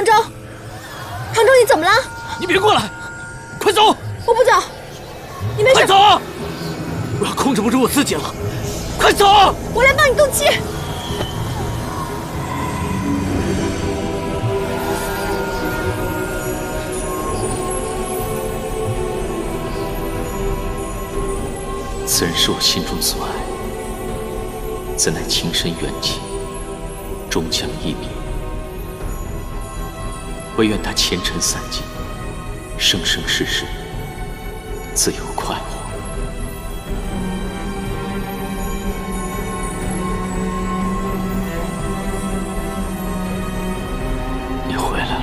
唐舟，唐舟，你怎么了？你别过来，快走！我不走，你没事。快走！我要控制不住我自己了，快走！我来帮你动气。此人是我心中所爱，怎奈情深缘尽，终将一别。唯愿他前尘散尽，生生世世自由快活。你回来了。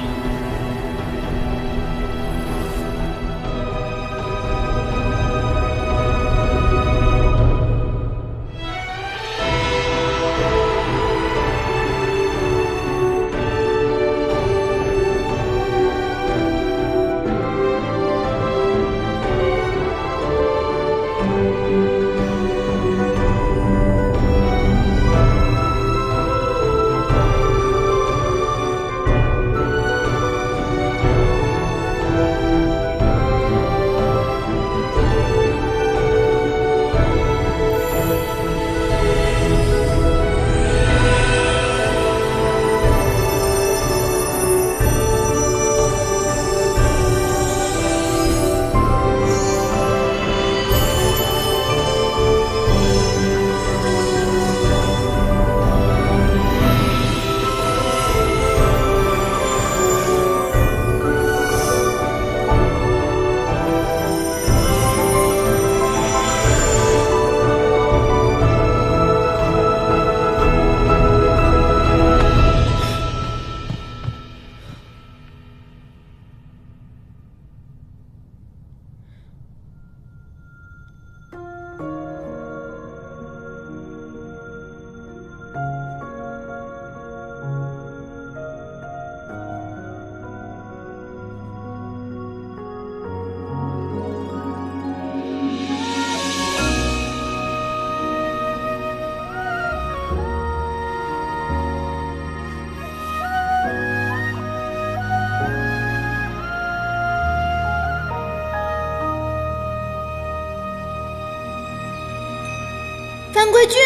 樊贵君，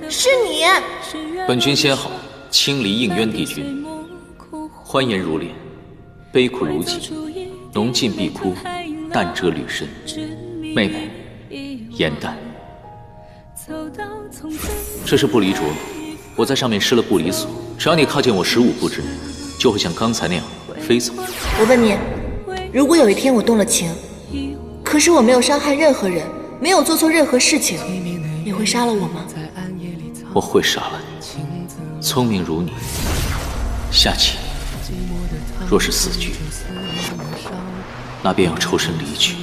是你！本君先好，清离应渊帝君，欢颜如莲，悲苦如己，浓尽碧枯，淡遮履身。妹妹，颜淡。这是不离镯，我在上面施了不离锁，只要你靠近我15步之内，就会像刚才那样飞走。我问你，如果有一天我动了情，可是我没有伤害任何人，没有做错任何事情，你会杀了我吗？我会杀了你。聪明如你，下棋若是死局，那便要抽身离去，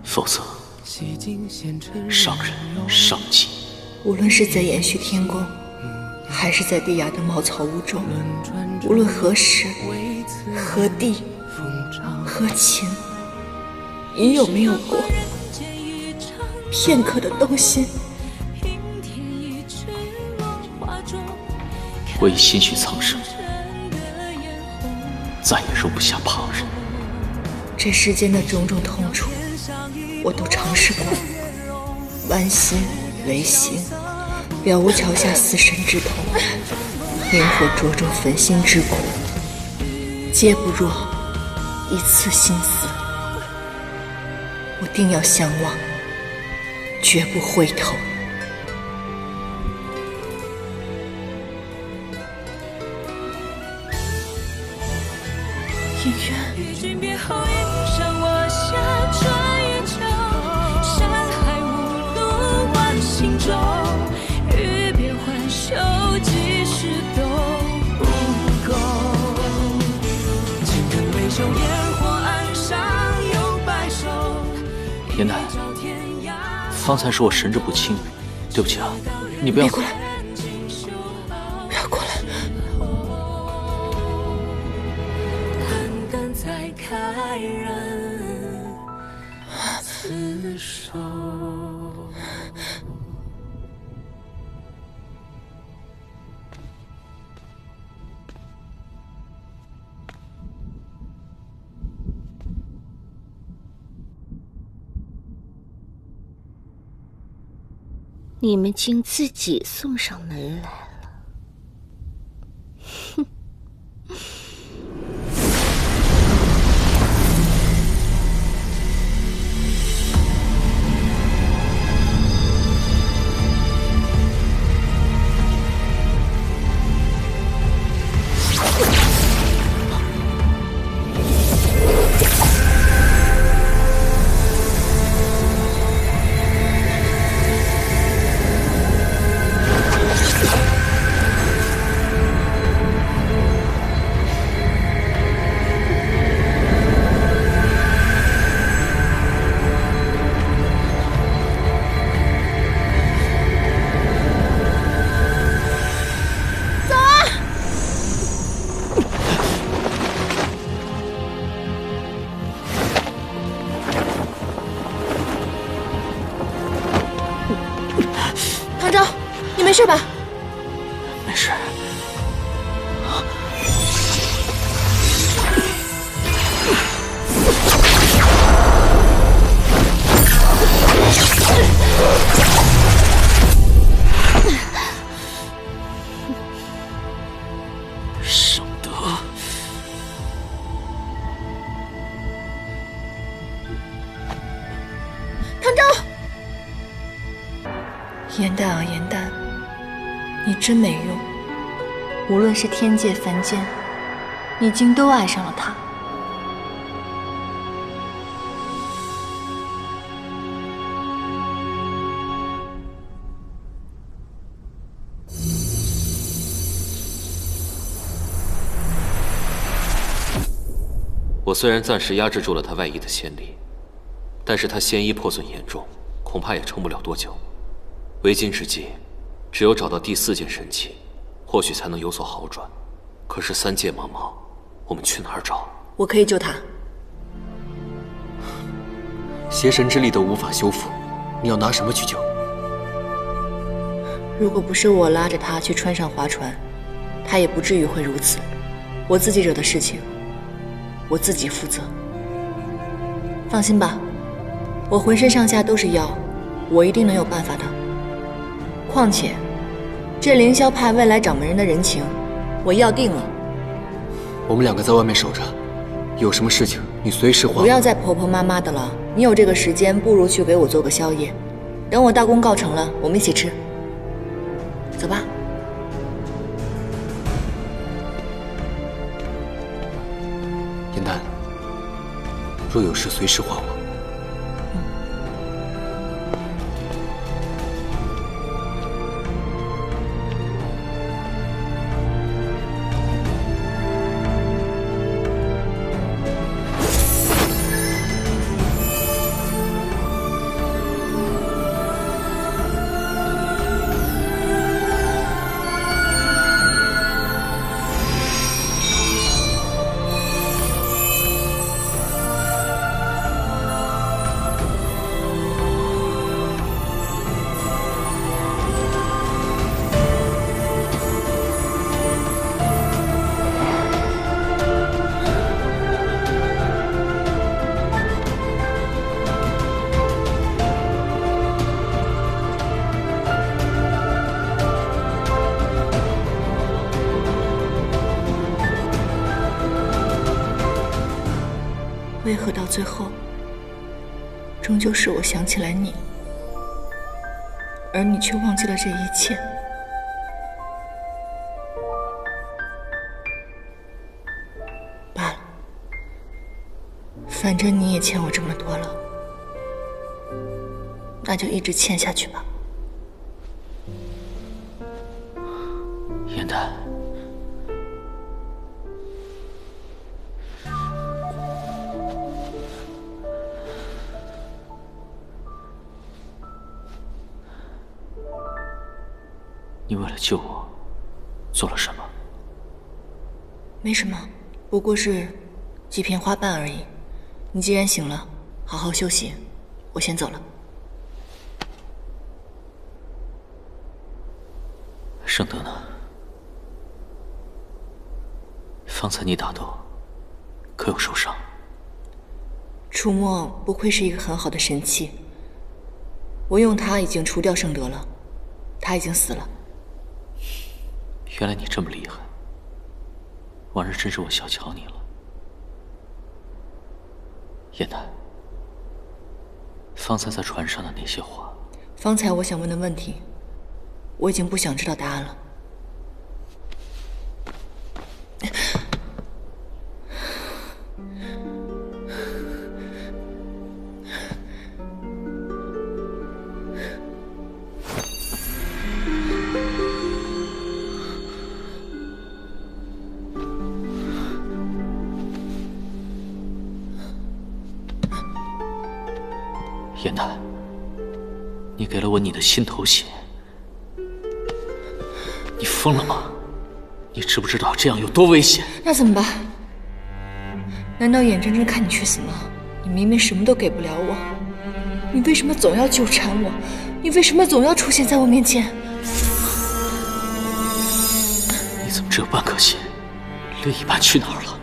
否则伤人伤己。无论是在延续天宫，还是在地崖的茅草屋中，无论何时、何地、何情，你有没有过片刻的动心？我已心绪苍生，再也容不下旁人。这世间的种种痛楚，我都尝试过，剜心、违心，了无桥下死神之痛，灵火灼灼焚心之苦，皆不若一次心死。我定要相忘，绝不回头。应渊，别后映上我下春与秋，山海无路万心中，欲别还休，几时都不够。青藤微袖，烟火岸上有白首。颜淡，方才是我神志不清，对不起啊，你不要过来，不要过来。才开人厮守。你们竟自己送上门来了。哼！没事吧？没事。圣德，唐昭，颜淡啊，颜淡。你真没用，无论是天界凡间，你竟都爱上了他。我虽然暂时压制住了他外溢的仙力，但是他仙衣破损严重，恐怕也撑不了多久。为今之计，只有找到第4件神器，或许才能有所好转。可是3界茫茫，我们去哪儿找？我可以救他。邪神之力都无法修复，你要拿什么去救？如果不是我拉着他去川上划船，他也不至于会如此。我自己惹的事情，我自己负责。放心吧，我浑身上下都是药，我一定能有办法的。况且，这凌霄派未来掌门人的人情，我要定了。我们2个在外面守着，有什么事情你随时唤我。不要再婆婆妈妈的了，你有这个时间，不如去给我做个宵夜。等我大功告成了，我们一起吃。走吧。颜淡，若有事随时唤我。为何到最后，终究是我想起来你，而你却忘记了这一切？罢了，反正你也欠我这么多了，那就一直欠下去吧。颜淡。你为了救我，做了什么？没什么，不过是几片花瓣而已。你既然醒了，好好休息，我先走了。圣德呢？方才你打斗，可有受伤？出没不愧是一个很好的神器，我用它已经除掉圣德了。他已经死了。原来你这么厉害，往日真是我小瞧你了。燕南，方才在船上的那些话，方才我想问的问题，我已经不想知道答案了。燕南，你给了我你的心头血，你疯了吗？你知不知道这样有多危险？那怎么办？难道眼睁睁看你去死吗？你明明什么都给不了我，你为什么总要纠缠我？你为什么总要出现在我面前？你怎么只有半颗心？另一半去哪儿了？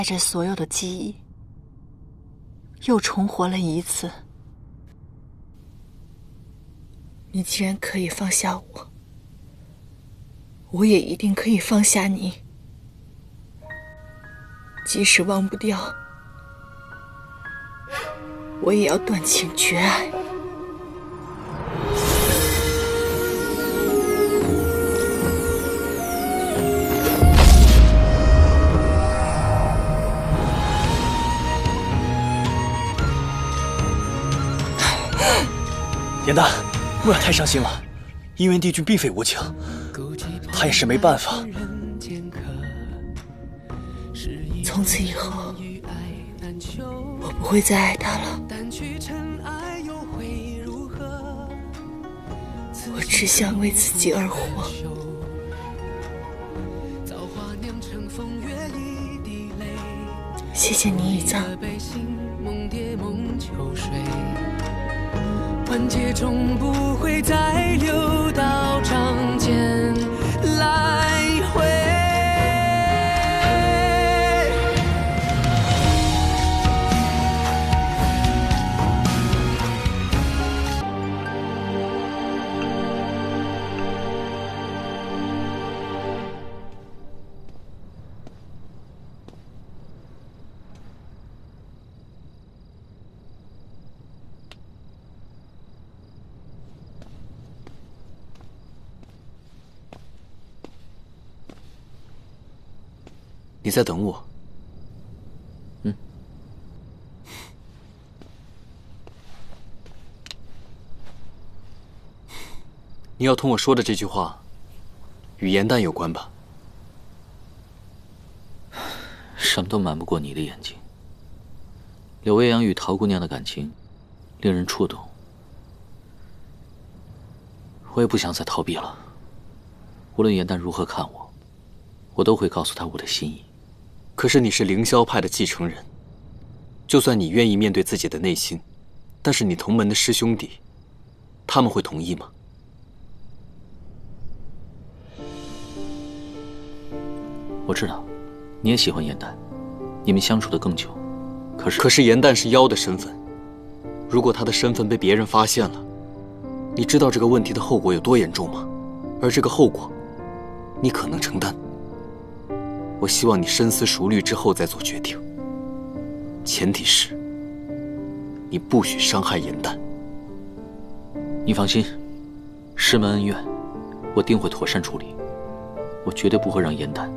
带着所有的记忆，又重活了一次。你既然可以放下我，我也一定可以放下你。即使忘不掉，我也要断情绝爱。严丹，不要太伤心了，姻缘帝君并非无情，他也是没办法。从此以后，我不会再爱他了。我只想为自己而活。谢谢你，一藏。万劫终不会再流到掌间来回。你在等我？嗯。你要同我说的这句话，与严丹有关吧？什么都瞒不过你的眼睛。柳未央与陶姑娘的感情，令人触动。我也不想再逃避了。无论严丹如何看我，我都会告诉她我的心意。可是你是凌霄派的继承人，就算你愿意面对自己的内心，但是你同门的师兄弟，他们会同意吗？我知道，你也喜欢严丹，你们相处得更久。可是严丹是妖的身份，如果他的身份被别人发现了，你知道这个问题的后果有多严重吗？而这个后果，你可能承担。我希望你深思熟虑之后再做决定，前提是你不许伤害严丹。你放心，师门恩怨，我定会妥善处理。我绝对不会让严丹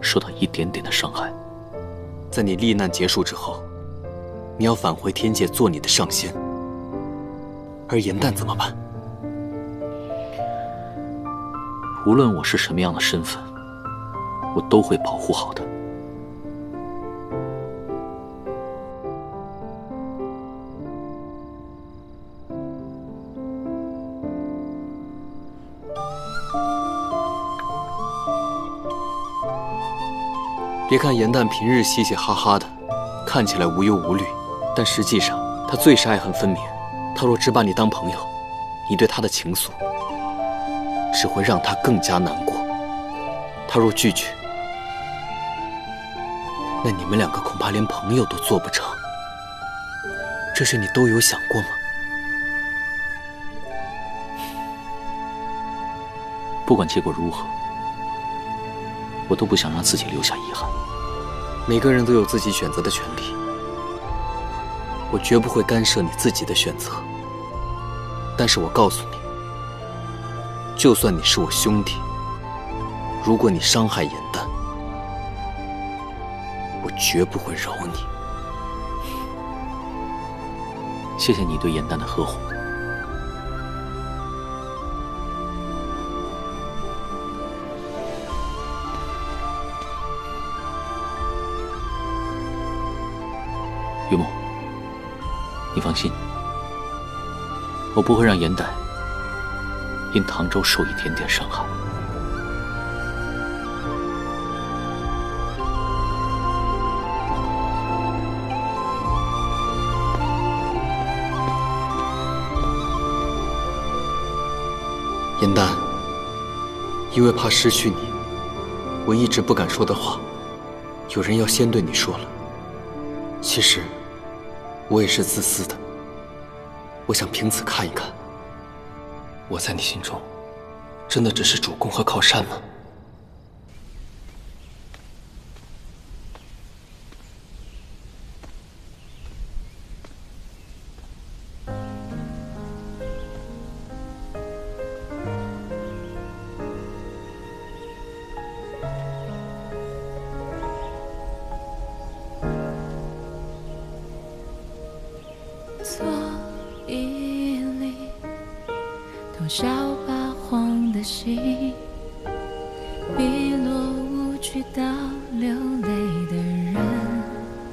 受到一点点的伤害。在你历难结束之后，你要返回天界做你的上仙，而严丹怎么办？无论我是什么样的身份，我都会保护好他。别看严丹平日嘻嘻哈哈的，看起来无忧无虑，但实际上他最是爱恨分明。他若只把你当朋友，你对他的情愫只会让他更加难过。他若拒绝，那你们两个恐怕连朋友都做不成。这事你都有想过吗？不管结果如何，我都不想让自己留下遗憾。每个人都有自己选择的权利，我绝不会干涉你自己的选择。但是我告诉你，就算你是我兄弟，如果你伤害严丹，我绝不会饶你。谢谢你对严丹的呵护。玉木，你放心，我不会让严丹因唐州受一点点伤害。严丹，因为怕失去你，我一直不敢说的话，有人要先对你说了。其实，我也是自私的。我想凭此看一看，我在你心中，真的只是主公和靠山吗？错一粒多少发黄的心，碧落无趣到流泪的人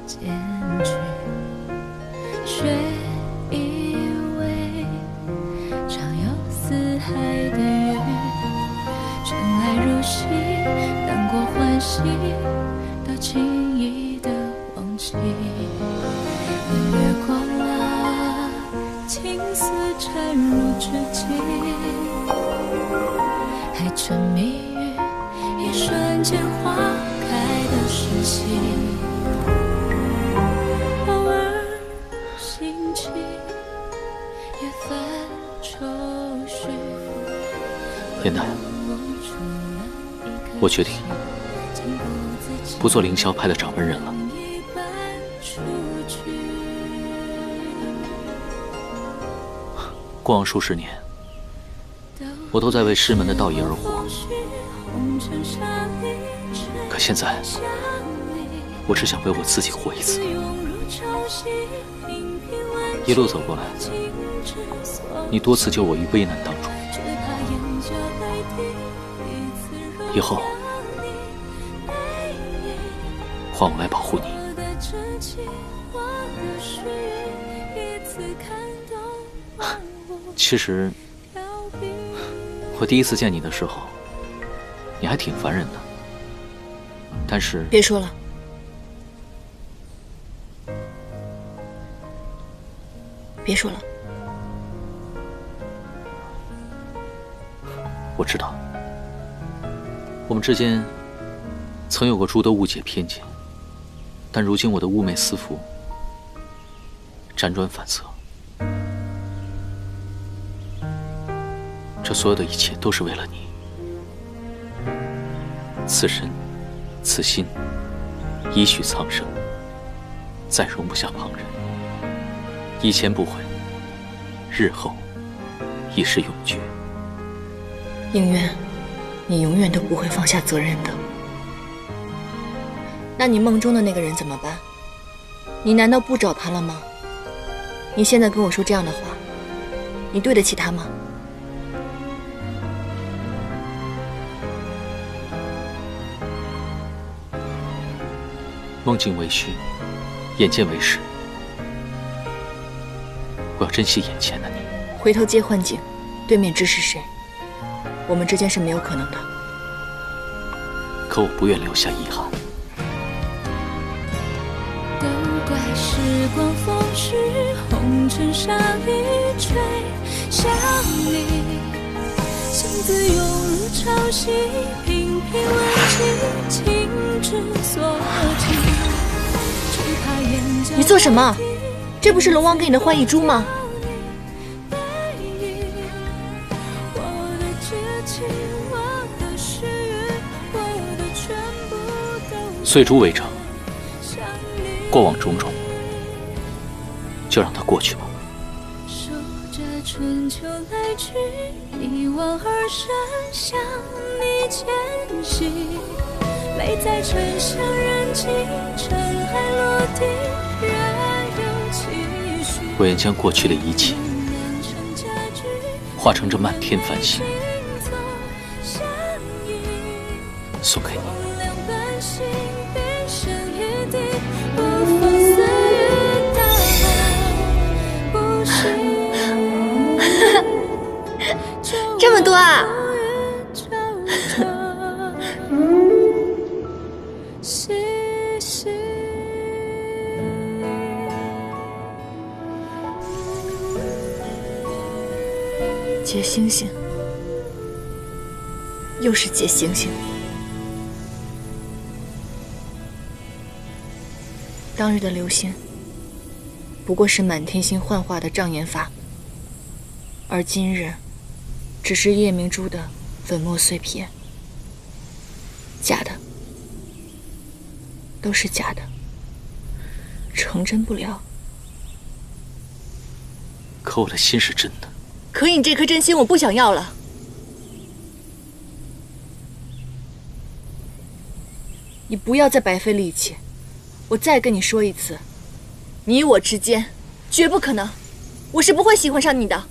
间去，却以为常有四海的雨，尘埃如洗，难过欢喜都轻易的忘记，你越过了青丝缠入指尖，还沉迷于一瞬间花开的时期，偶尔兴起也泛愁绪。严奈，我决定不做凌霄派的掌门人了。过往数十年，我都在为师门的道义而活。可现在，我只想为我自己活一次。一路走过来，你多次救我于危难当中。以后，换我来保护你。其实，我第一次见你的时候，你还挺烦人的。但是，别说了，别说了。我知道，我们之间曾有过诸多误解偏见，但如今我的寤寐思服，辗转反侧。这所有的一切都是为了你，此身，此心，已许苍生，再容不下旁人。以前不悔，日后亦是永绝。应渊，你永远都不会放下责任的。那你梦中的那个人怎么办？你难道不找他了吗？你现在跟我说这样的话，你对得起他吗？梦境为虚，眼见为实。我要珍惜眼前的你。回头接幻境，对面知是谁？我们之间是没有可能的。可我不愿留下遗憾。都怪时光风逝，红尘沙一吹，想你，心字涌入潮汐，频频问起，情之所起。你做什么？这不是龙王给你的幻翼珠吗？碎珠为证，过往种种，就让它过去吧。守着春秋来去，一往而深，向你前行。泪在沉香人迹，尘埃落定，仍有期许。我愿将过去的一切，化成这漫天繁星，送给你。这么多啊！结星星，又是结星星。当日的流星，不过是满天星幻化的障眼法，而今日，只是夜明珠的粉末碎片。假的，都是假的，成真不了。可我的心是真的。可你这颗真心我不想要了。你不要再白费力气，我再跟你说一次，你我之间绝不可能，我是不会喜欢上你的。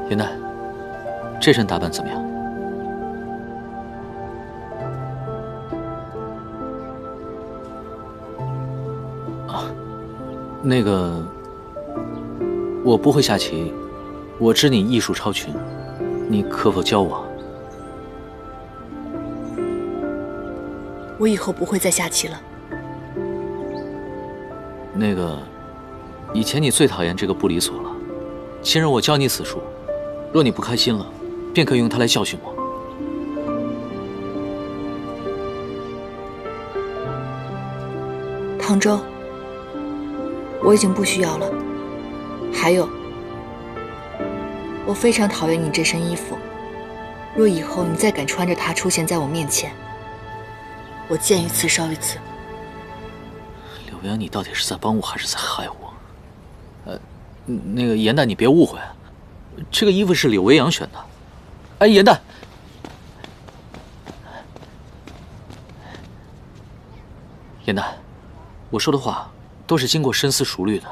严奈，这身打扮怎么样？啊，那个，我不会下棋，我知你艺术超群，你可否教我？我以后不会再下棋了。那个，以前你最讨厌这个不离所了，今日我教你此术。若你不开心了，便可以用它来教训我。唐周，我已经不需要了。还有，我非常讨厌你这身衣服。若以后你再敢穿着它出现在我面前，我见一次烧一次。柳阳，你到底是在帮我还是在害我？那个严旦，你别误会。这个衣服是柳维阳选的。哎，严旦，严旦，我说的话都是经过深思熟虑的，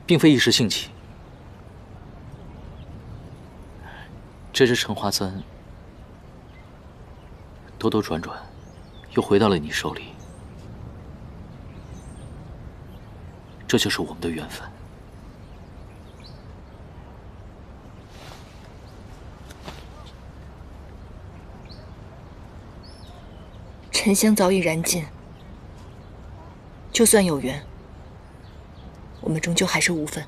并非一时兴起。这只橙花簪兜兜转转，又回到了你手里，这就是我们的缘分。沉香早已燃尽，就算有缘，我们终究还是无分。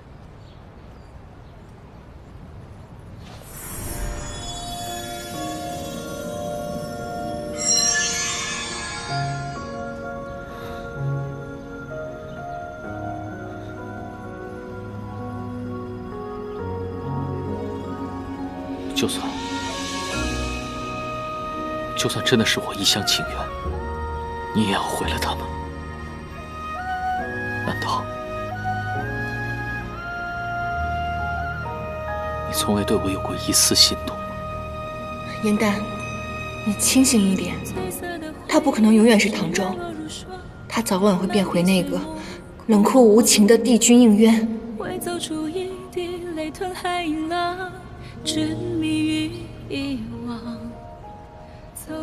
就算真的是我一厢情愿，你也要毁了他们？难道你从未对我有过一丝心动吗？严旦，你清醒一点，他不可能永远是唐周，他早晚会变回那个冷酷无情的帝君应渊。会走出一滴泪吞海银浪，执迷于遗忘。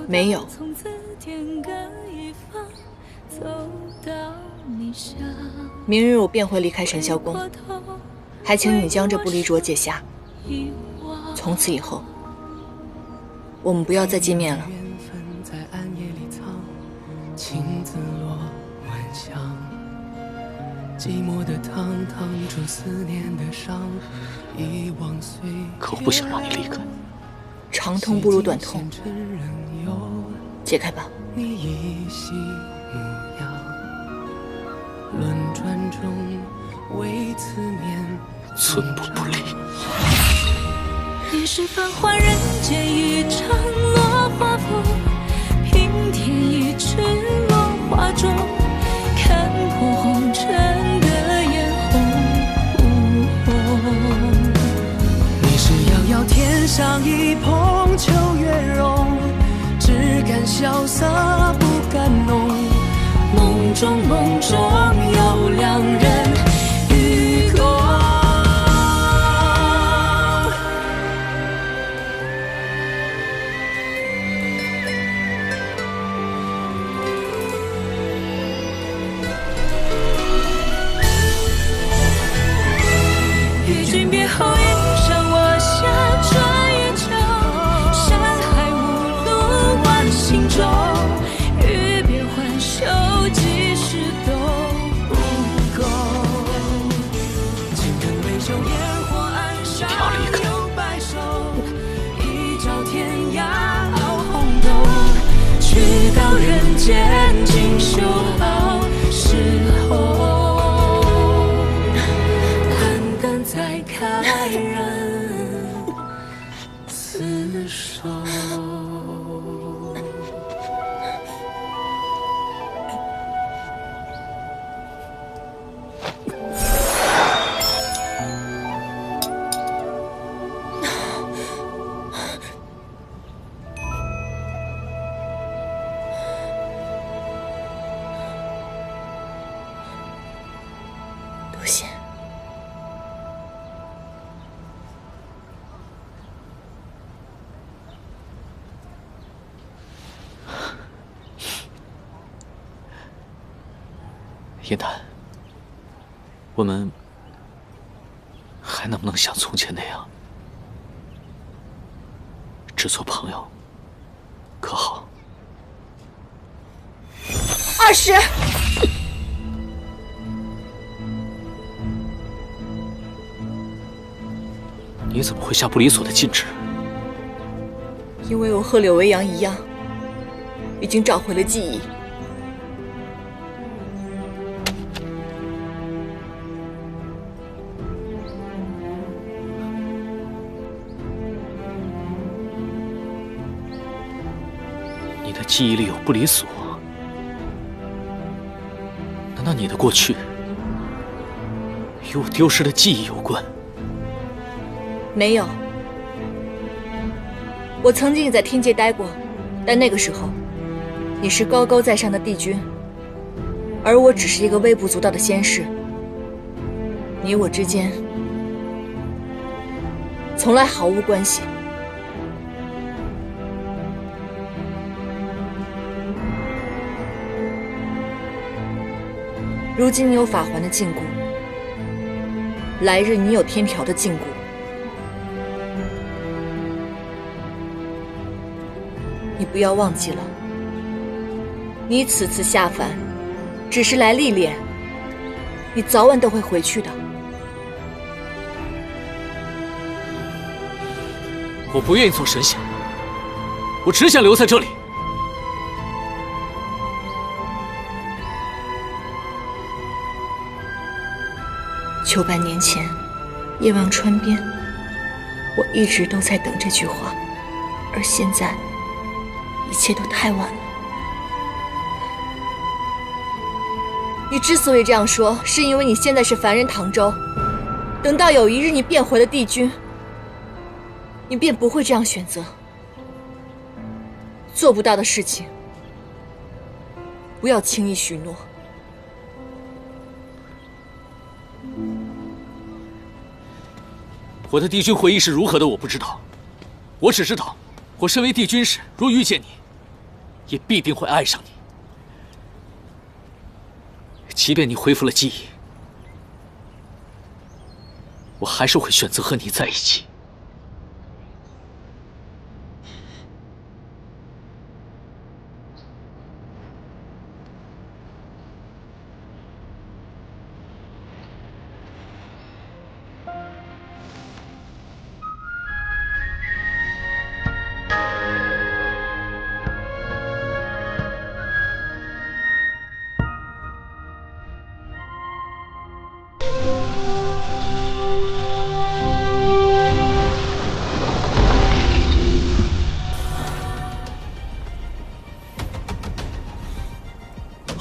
没有。明日我便会离开神霄宫，还请你将这不离镯解下。从此以后，我们不要再见面了。可我不想让你离开。长痛不如短痛，解开吧。寸步不离。你是繁华人间一场落花风，平添一池落花中，看破红尘的眼红。你是遥遥天上一捧秋月容，只敢潇洒不敢浓，梦中有两人与共。与君别后，云上我下，转眼秋，山海无路万行舟，欲别还休，几时都不够。情人微袖烟火岸上有白首，一朝天涯熬红豆，去到人间尽修好时候。再开人厮守。多谢。叶檀，我们还能不能像从前那样，只做朋友，可好？20。你怎么会下不离所的禁止？因为我和柳维阳一样，已经找回了记忆。你的记忆里有不离所？难道你的过去与我丢失的记忆有关？没有，我曾经也在天界待过，但那个时候，你是高高在上的帝君，而我只是一个微不足道的仙士。你我之间从来毫无关系。如今你有法环的禁锢，来日你有天条的禁锢。你不要忘记了，你此次下凡，只是来历练，你早晚都会回去的。我不愿意做神仙，我只想留在这里。900年前，夜望川边，我一直都在等这句话，而现在，一切都太晚了。你之所以这样说，是因为你现在是凡人唐周，等到有一日你变回了帝君，你便不会这样选择。做不到的事情，不要轻易许诺。我的帝君回忆是如何的，我不知道。我只知道，我身为帝君时，若遇见你，也必定会爱上你。即便你恢复了记忆，我还是会选择和你在一起。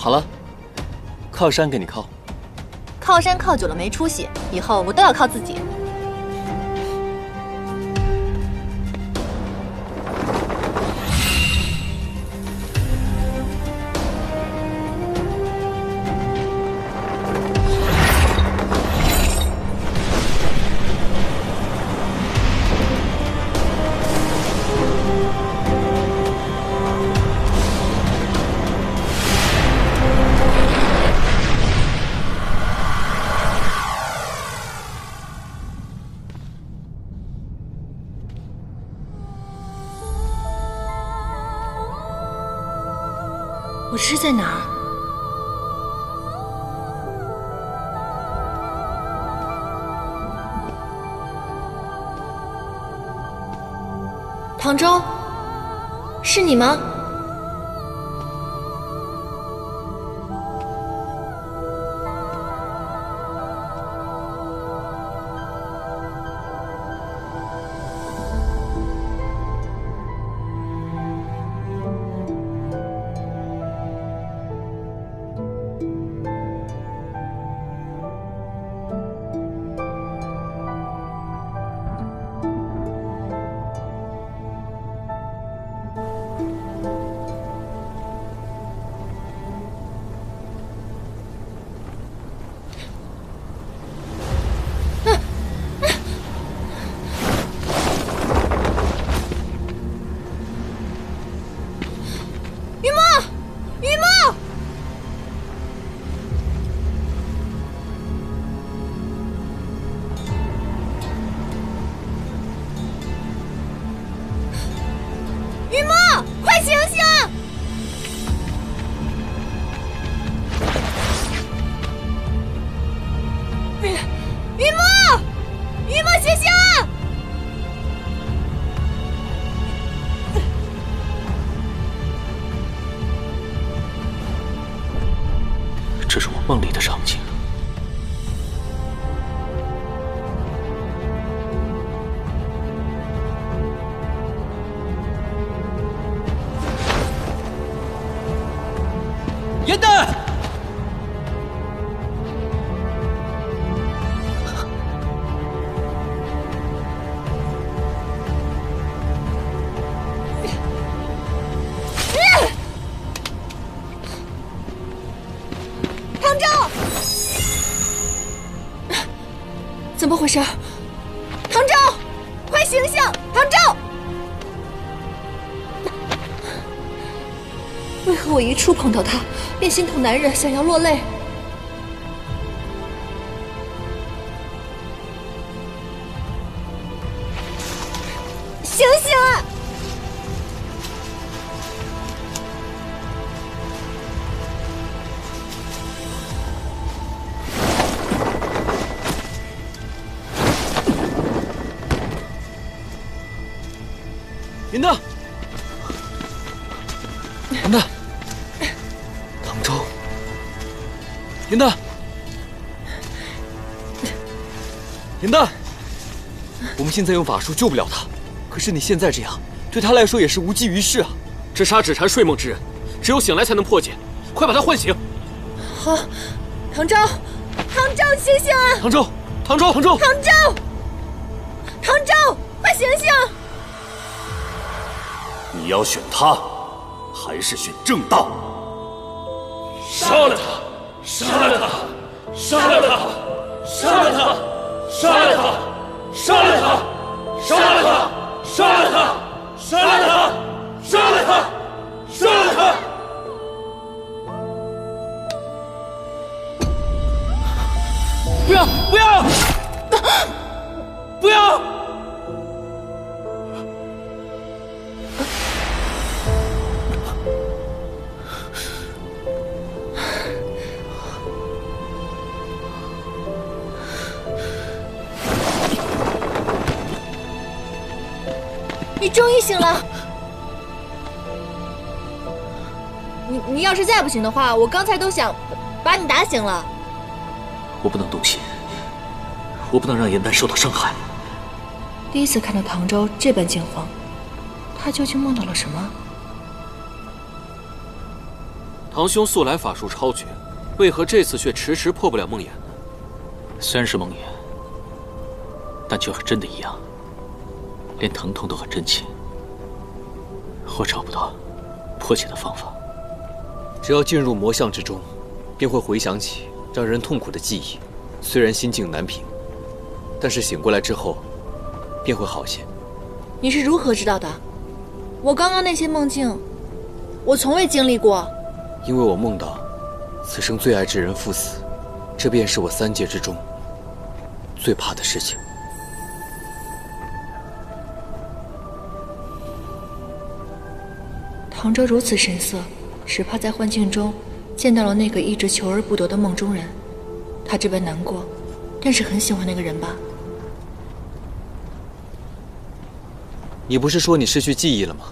好了，靠山给你靠。靠山靠久了没出息，以后我都要靠自己。我这是在哪儿？唐周，是你吗？这是我梦里的场景。严丹，怎么回事？唐周，快醒醒！唐周，为何我一触碰到他，便心痛难忍，想要落泪？醒醒啊！严丹，严丹，唐周，严丹，严丹，我们现在用法术救不了他，可是你现在这样，对他来说也是无济于事啊。这杀只缠睡梦之人，只有醒来才能破解，快把他唤醒。好，唐周，唐周，醒醒啊！唐周，唐周，唐周，唐周，唐周，快醒醒！你要选他，还是选正道？杀了他！杀了他！杀了他！杀了他！杀了他！杀了他！杀了他！杀了他！杀了他！杀了他！杀了他！不要！不要！不要！你终于醒了。你要是再不醒的话，我刚才都想把你打醒了。我不能动心，我不能让严丹受到伤害。第一次看到唐周这般惊慌，他究竟梦到了什么？堂兄素来法术超绝，为何这次却迟迟破不了梦魇呢？虽然是梦魇，但却和真的一样，连疼痛都很真切。我找不到破解的方法。只要进入魔像之中，便会回想起让人痛苦的记忆。虽然心境难平，但是醒过来之后，便会好些。你是如何知道的？我刚刚那些梦境，我从未经历过。因为我梦到此生最爱之人赴死，这便是我3界之中最怕的事情。唐哲如此神色，只怕在幻境中见到了那个一直求而不得的梦中人。他这般难过，但是很喜欢那个人吧？你不是说你失去记忆了吗？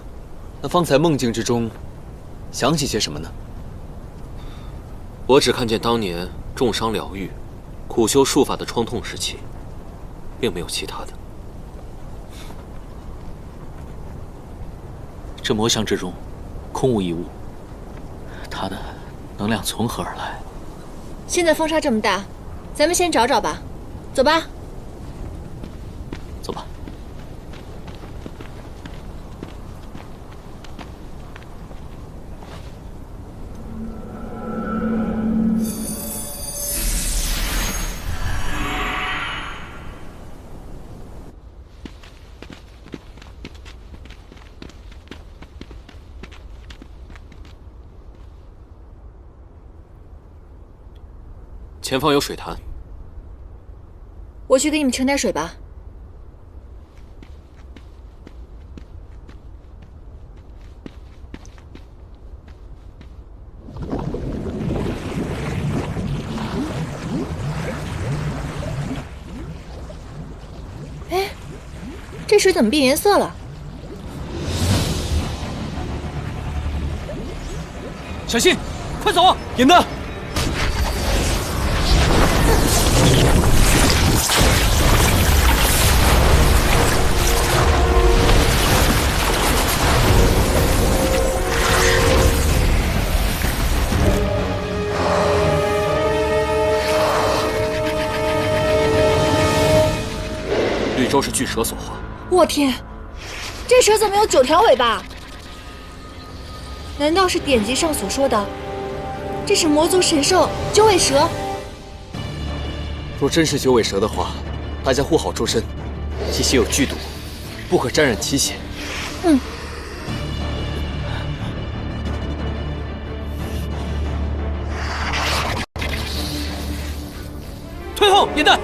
那方才梦境之中想起些什么呢？我只看见当年重伤疗愈、苦修术法的创痛时期，并没有其他的。这魔像之中，空无一物，它的能量从何而来？现在风沙这么大，咱们先找找吧。走吧。走吧。前方有水潭，我去给你们盛点水吧。哎，这水怎么变颜色了？小心，快走啊！严丹。绿洲是巨蛇所化。我天，这蛇怎么有9条尾巴？难道是典籍上所说的，这是魔族神兽9尾蛇？若真是9尾蛇的话，大家护好周身，其血有剧毒，不可沾染其血。嗯。退后，严丹！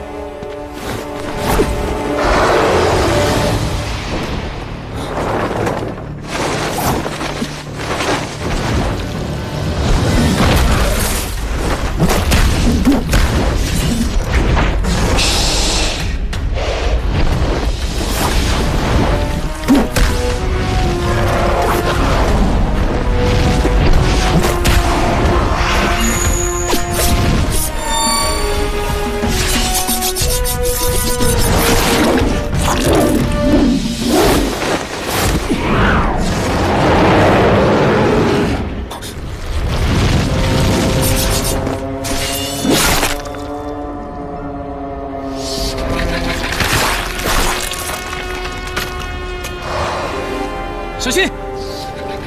小心，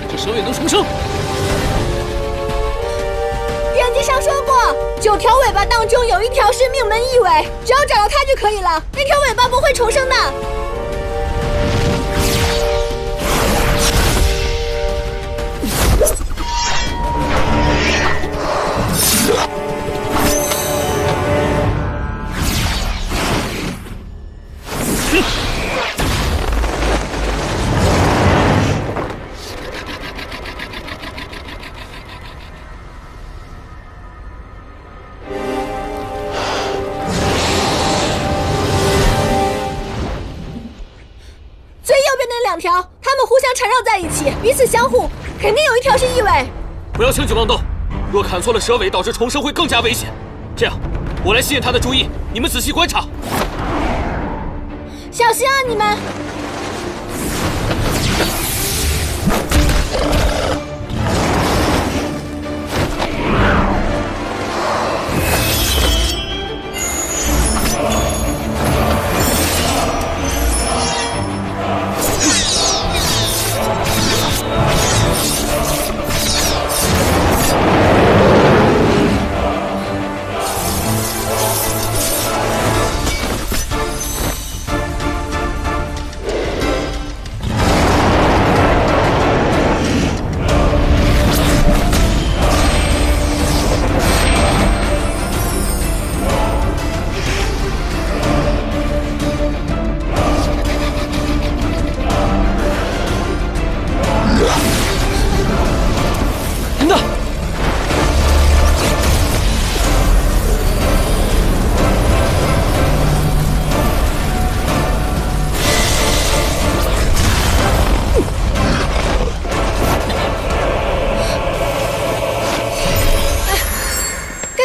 这蛇尾能重生。典籍上说过，9条尾巴当中有1条是命门一尾，只要找到它就可以了。那条尾巴不会重生的。2条，它们互相缠绕在一起，彼此相互，肯定有1条是一尾。不要轻举妄动，若砍错了蛇尾，导致重生会更加危险。这样，我来吸引他的注意，你们仔细观察。小心啊，你们！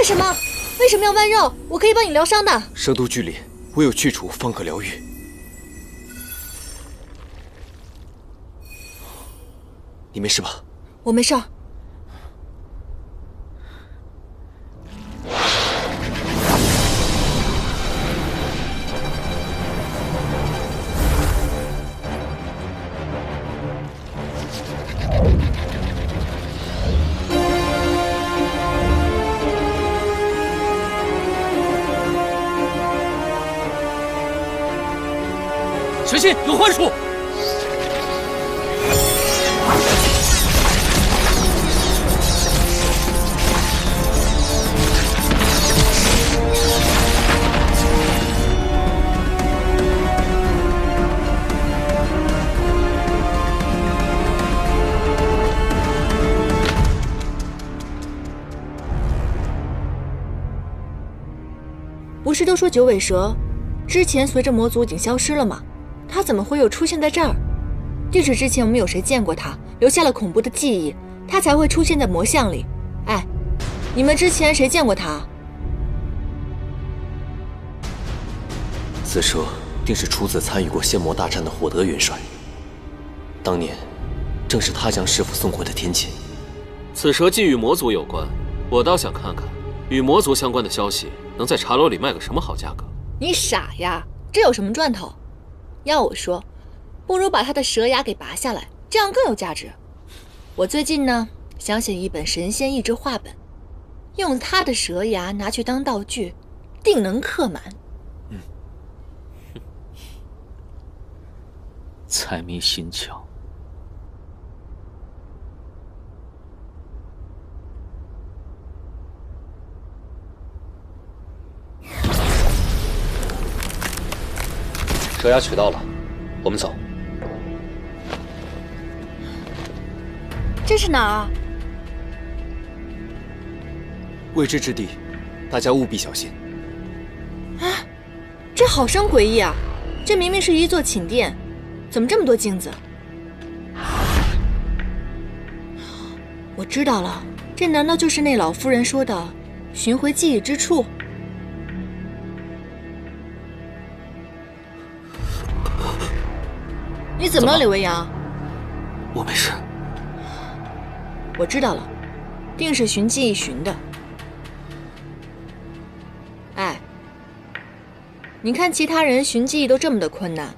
什么？为什么要剜肉？我可以帮你疗伤的。蛇毒剧烈，唯有去除方可疗愈。你没事吧？我没事儿。小心，有幻术！不是都说九尾蛇之前随着魔族已经消失了吗？他怎么会又出现在这儿？就是之前我们有谁见过他，留下了恐怖的记忆，他才会出现在魔像里。哎，你们之前谁见过他？此蛇定是出自参与过仙魔大战的火德元帅，当年正是他将师傅送回的天界。此蛇既与魔族有关，我倒想看看与魔族相关的消息能在茶楼里卖个什么好价格。你傻呀，这有什么赚头？要我说，不如把他的蛇牙给拔下来，这样更有价值。我最近呢，想写一本神仙益智画本，用他的蛇牙拿去当道具，定能刻满。财迷心窍。蛇牙取到了，我们走。这是哪儿啊？未知之地，大家务必小心。啊，这好生诡异啊！这明明是一座寝殿，怎么这么多镜子？我知道了，这难道就是那老夫人说的寻回记忆之处？你怎么了，李维阳？我没事。我知道了，定是寻记忆寻的。哎，你看其他人寻记忆都这么的困难，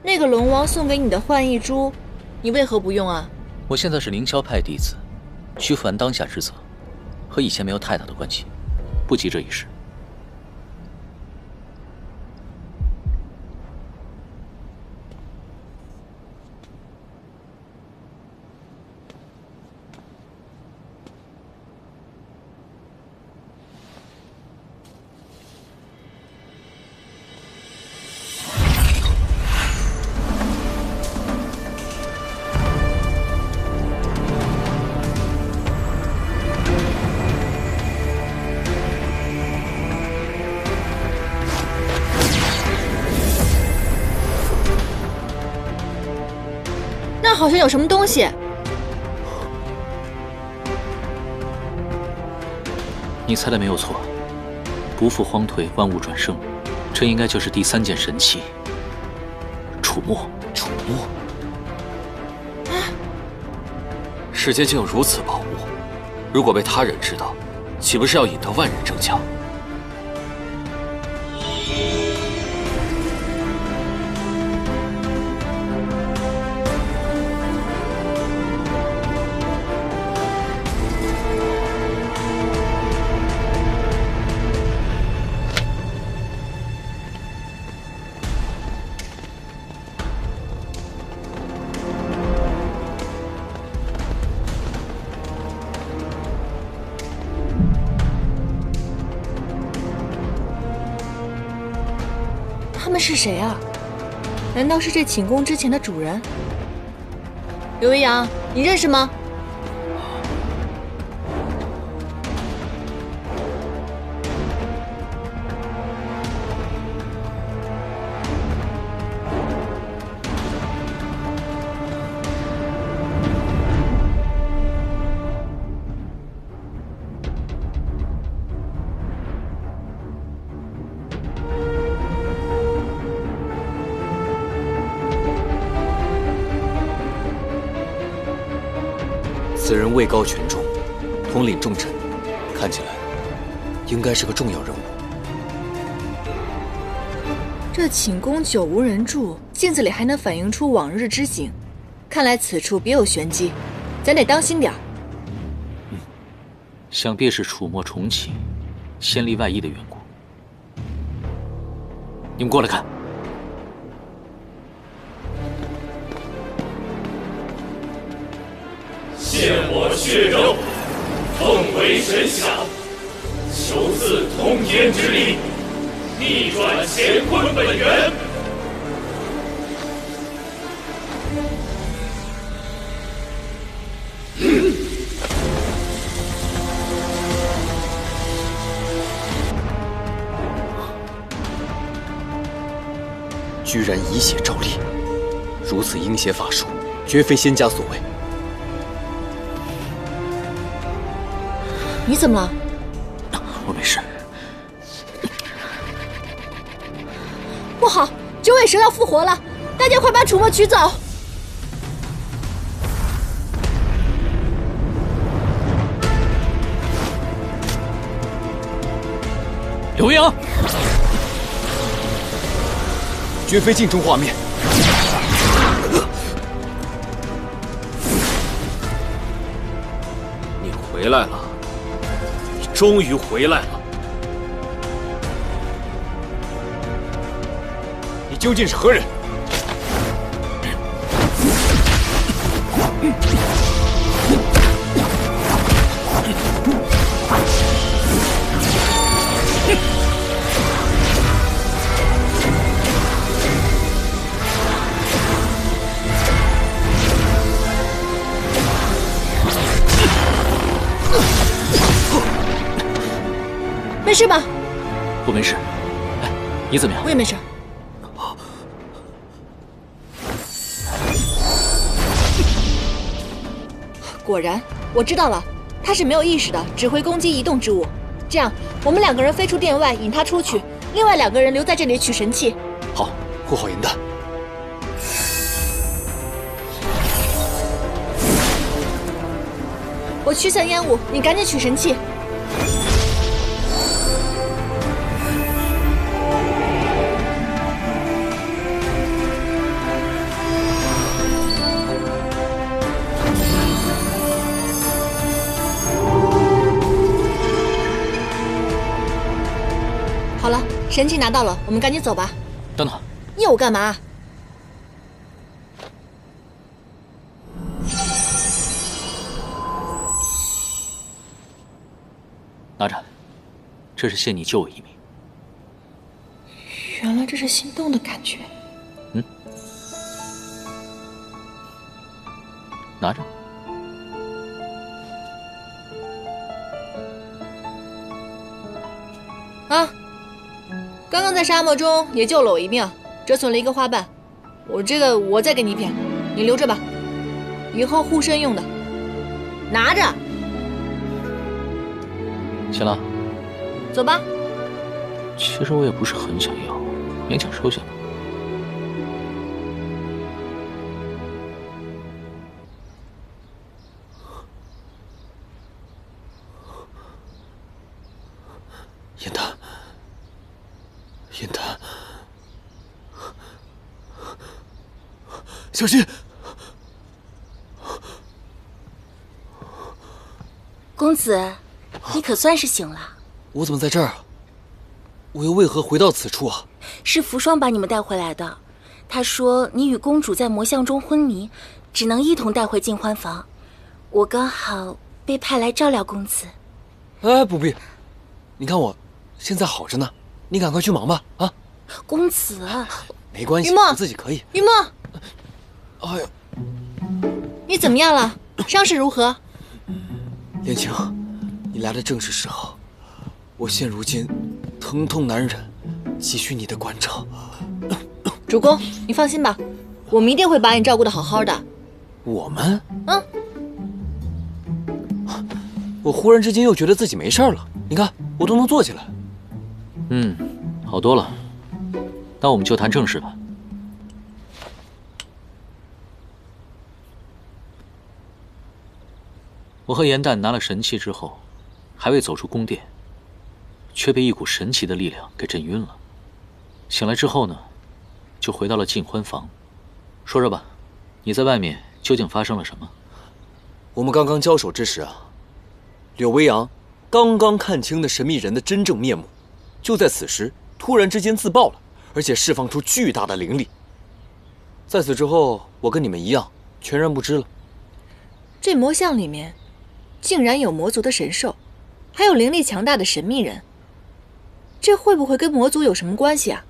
那个龙王送给你的幻翼珠，你为何不用啊？我现在是凌霄派弟子，需负完当下之责，和以前没有太大的关系，不急这一时。那好像有什么东西。你猜的没有错，不负荒颓，万物转生，这应该就是第3件神器——楚墨。楚墨，世间竟有如此宝物，如果被他人知道，岂不是要引得万人争抢？他们是谁啊？难道是这寝宫之前的主人？刘维阳，你认识吗？此人位高权重，统领重臣，看起来应该是个重要人物。这寝宫久无人住，镜子里还能反映出往日之景，看来此处别有玄机，咱得当心点儿。想必是楚墨重启，先例外役的缘故。你们过来看。献我血肉，奉为神享，求赐通天之力，逆转乾坤本源。居然以血照力，如此阴邪法术，绝非仙家所为。你怎么了？我没事。不好，九尾蛇要复活了，大家快把楚墨取走！刘英，绝非镜中画面。你回来了，你终于回来了。你究竟是何人？没事吧？我没事。哎，你怎么样？我也没事。果然，我知道了，他是没有意识的，只会攻击移动之物。这样，我们2个人飞出殿外，引他出去，另外2个人留在这里取神器。好，护好银弹。我驱散烟雾，你赶紧取神器。好了，神器拿到了，我们赶紧走吧。等等，又干嘛？拿着，这是谢你救我一命。原来这是心动的感觉。拿着。啊！刚刚在沙漠中也救了我一命，折损了一个花瓣。我再给你一片，你留着吧，以后护身用的。拿着。行了，走吧。其实我也不是很想要，勉强收下吧。银檀，银檀，小心！公子，你可算是醒了。我怎么在这儿啊？我又为何回到此处啊？是扶霜把你们带回来的。他说你与公主在魔像中昏迷，只能一同带回尽欢房。我刚好被派来照料公子。哎，不必，你看我现在好着呢，你赶快去忙吧。啊，公子，没关系，云墨，我自己可以。云墨，哎呀，你怎么样了？伤势如何？莲青，你来的正是时候。我现如今疼痛难忍，急需你的关照。主公，你放心吧，我们一定会把你照顾得好好的。我们？我忽然之间又觉得自己没事了。你看，我都能坐起来。好多了。那我们就谈正事吧。我和严旦拿了神器之后，还未走出宫殿，却被一股神奇的力量给震晕了。醒来之后呢，就回到了尽欢房。说说吧，你在外面究竟发生了什么？我们刚刚交手之时啊，柳微阳刚刚看清了神秘人的真正面目，就在此时突然之间自爆了，而且释放出巨大的灵力。在此之后，我跟你们一样，全然不知了。这魔像里面竟然有魔族的神兽，还有灵力强大的神秘人，这会不会跟魔族有什么关系啊？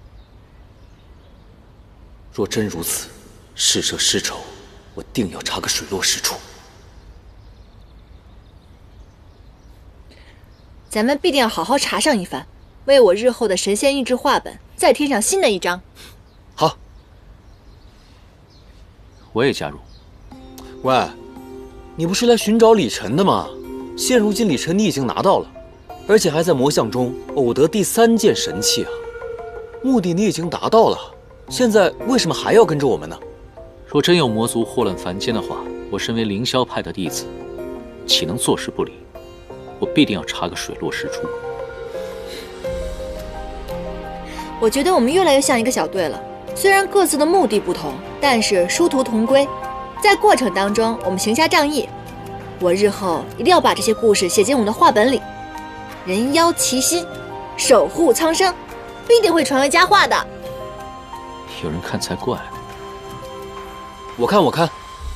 若真如此，事涉尸仇，我定要查个水落石出。咱们必定要好好查上一番，为我日后的神仙意志画本再添上新的一章。好，我也加入。喂，你不是来寻找李晨的吗？现如今李晨你已经拿到了，而且还在魔像中偶得第3件神器啊！目的你已经达到了，现在为什么还要跟着我们呢？若真有魔族祸乱凡间的话，我身为凌霄派的弟子，岂能坐视不理？我必定要查个水落石出。我觉得我们越来越像一个小队了，虽然各自的目的不同，但是殊途同归。在过程当中，我们行侠仗义。我日后一定要把这些故事写进我们的画本里，人妖齐心，守护苍生，必定会传为佳话的。有人看才怪。我看，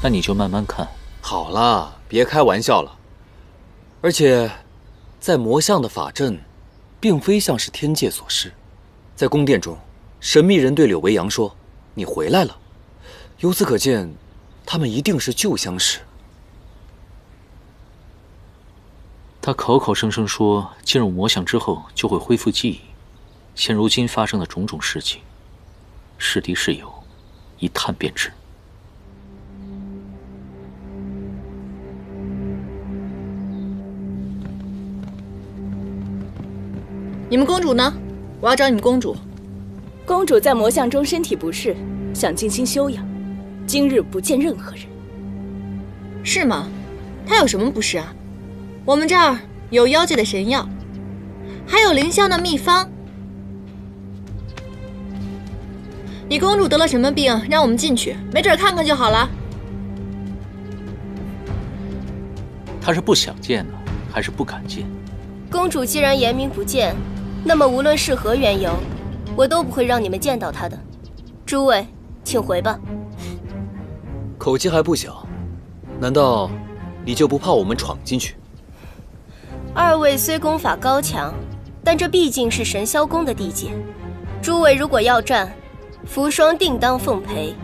那你就慢慢看。好了，别开玩笑了。而且，在魔像的法阵，并非像是天界所示。在宫殿中，神秘人对柳微阳说：“你回来了。”由此可见，他们一定是旧相识。他口口声声说进入魔像之后就会恢复记忆，现如今发生的种种事情，是敌是友，一探便知。你们公主呢？我要找你们公主。公主在魔像中身体不适，想静心休养，今日不见任何人。是吗？她有什么不适啊？我们这儿有妖界的神药，还有凌霄的秘方。你公主得了什么病？让我们进去，没准看看就好了。她是不想见呢，还是不敢见？公主既然严明不见，那么无论是何缘由，我都不会让你们见到她的。诸位，请回吧。口气还不小，难道你就不怕我们闯进去？二位虽功法高强，但这毕竟是神霄宫的地界，诸位如果要战，扶霜定当奉陪。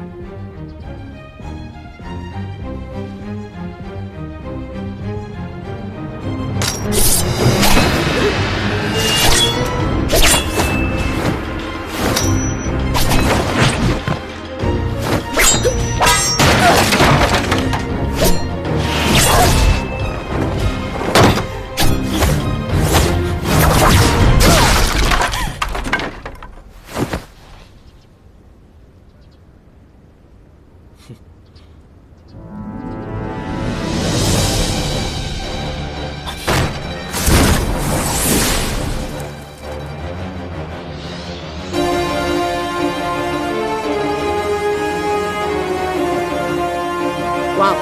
哇！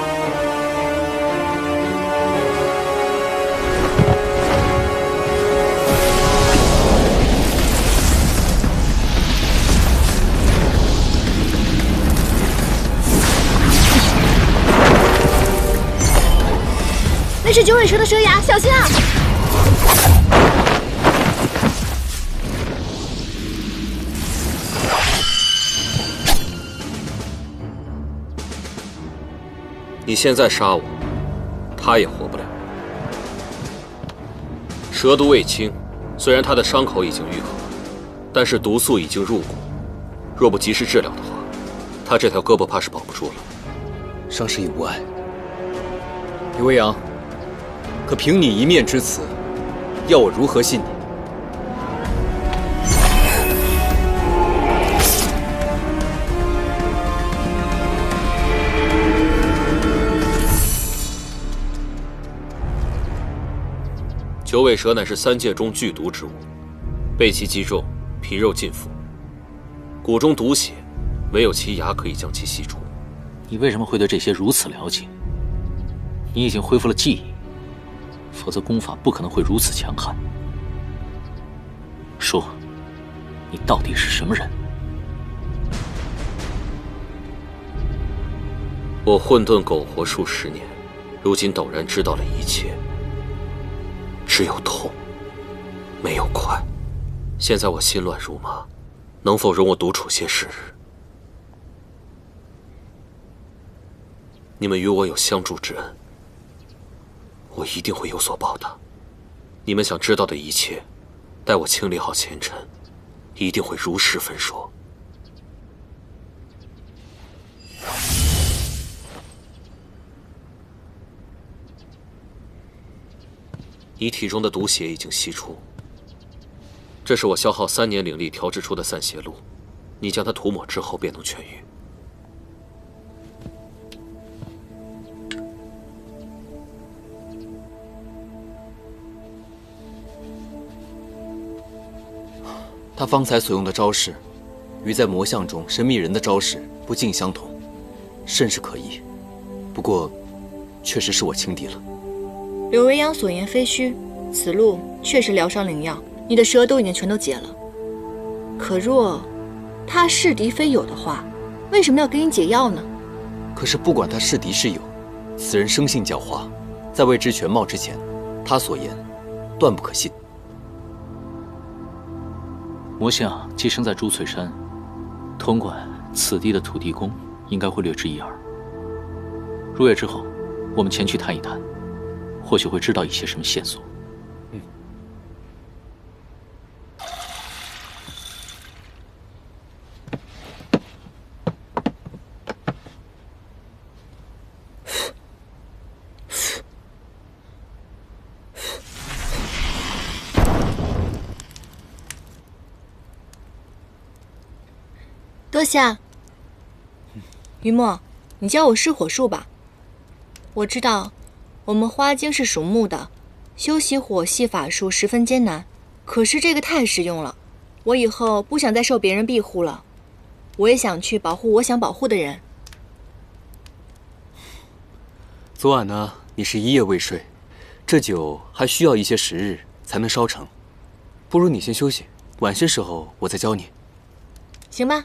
那是九尾蛇的蛇牙，小心啊！你现在杀我，他也活不了。蛇毒未清，虽然他的伤口已经愈合，但是毒素已经入骨，若不及时治疗的话，他这条胳膊怕是保不住了。伤势已无碍。李微阳，可凭你一面之词，要我如何信你？九尾蛇乃是3界中剧毒之物，被其击中，皮肉尽腐，骨中毒血，唯有其牙可以将其吸出。你为什么会对这些如此了解？你已经恢复了记忆，否则功法不可能会如此强悍。说，你到底是什么人？我混沌苟活数十年，如今陡然知道了一切。只有痛，没有快。现在我心乱如麻，能否容我独处些时日？你们与我有相助之恩，我一定会有所报答。你们想知道的一切，待我清理好前尘，一定会如实分说。你体中的毒血已经吸出，这是我消耗3年灵力调制出的散血露，你将它涂抹之后便能痊愈。他方才所用的招式，与在魔像中神秘人的招式不尽相同，甚是可疑。不过，确实是我轻敌了。柳维阳所言非虚，此路确实疗伤灵药，你的蛇都已经全都解了。可若他是敌非友的话，为什么要给你解药呢？可是不管他是敌是友，此人生性狡猾，在未知全貌之前，他所言断不可信。魔像寄生在珠翠山，统管此地的土地公应该会略知一二。入夜之后，我们前去探一探，或许会知道一些什么线索。多谢。于墨，你教我失火术吧。我知道，我们花精是属木的，修习火系法术十分艰难。可是这个太实用了，我以后不想再受别人庇护了。我也想去保护我想保护的人。昨晚呢，你是一夜未睡，这酒还需要一些时日才能烧成。不如你先休息，晚些时候我再教你。行吧。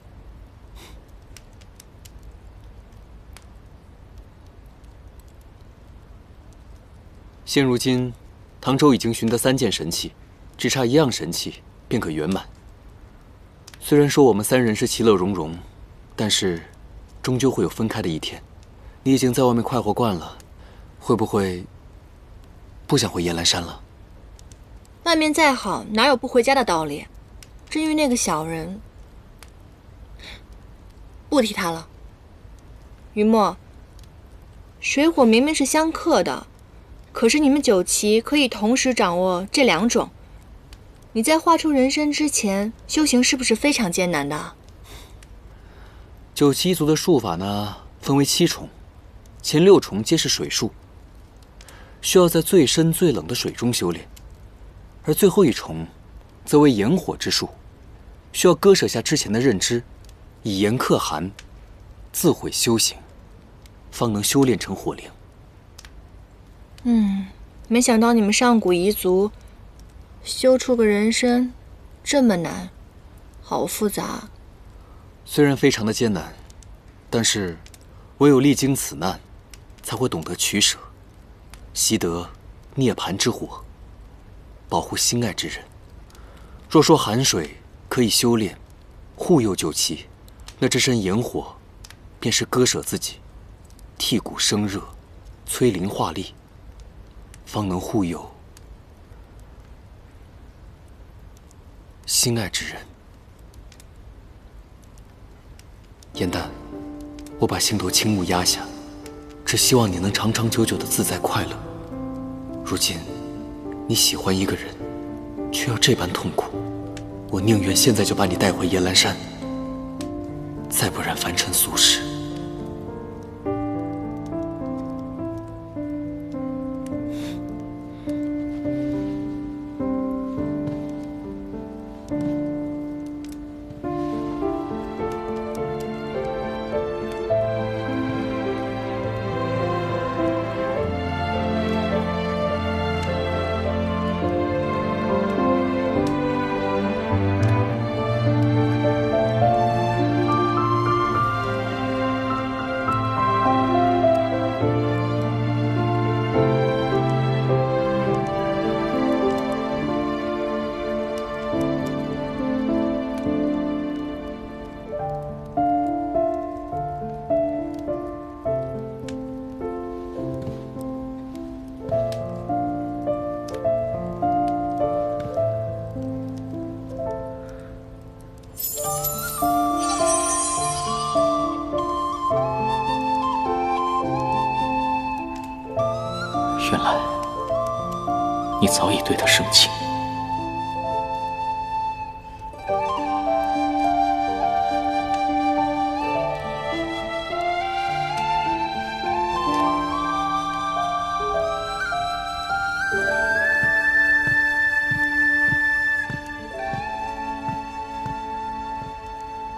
现如今，唐州已经寻得3件神器，只差1样神器便可圆满。虽然说我们3人是其乐融融，但是终究会有分开的一天。你已经在外面快活惯了，会不会不想回燕兰山了？外面再好，哪有不回家的道理？至于那个小人，不提他了。于墨，水火明明是相克的。可是你们9旗可以同时掌握这2种，你在画出人身之前，修行是不是非常艰难的？9旗一族的术法呢，分为7重，前6重皆是水术，需要在最深最冷的水中修炼，而最后1重，则为炎火之术，需要割舍下之前的认知，以炎克寒，自毁修行，方能修炼成火灵。没想到你们上古彝族修出个人身这么难，好复杂。虽然非常的艰难，但是唯有历经此难，才会懂得取舍，习得涅槃之火，保护心爱之人。若说寒水可以修炼护佑9旗，那这身炎火便是割舍自己，剔骨生热，催灵化力，方能护佑心爱之人。燕丹，我把心头轻雾压下，只希望你能长长久久的自在快乐。如今你喜欢一个人，却要这般痛苦，我宁愿现在就把你带回燕兰山，再不染凡尘俗世。你早已对他生情。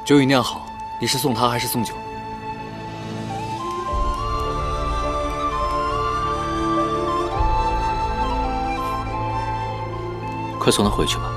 酒已酿好，你是送汤还是送酒？快送他回去吧。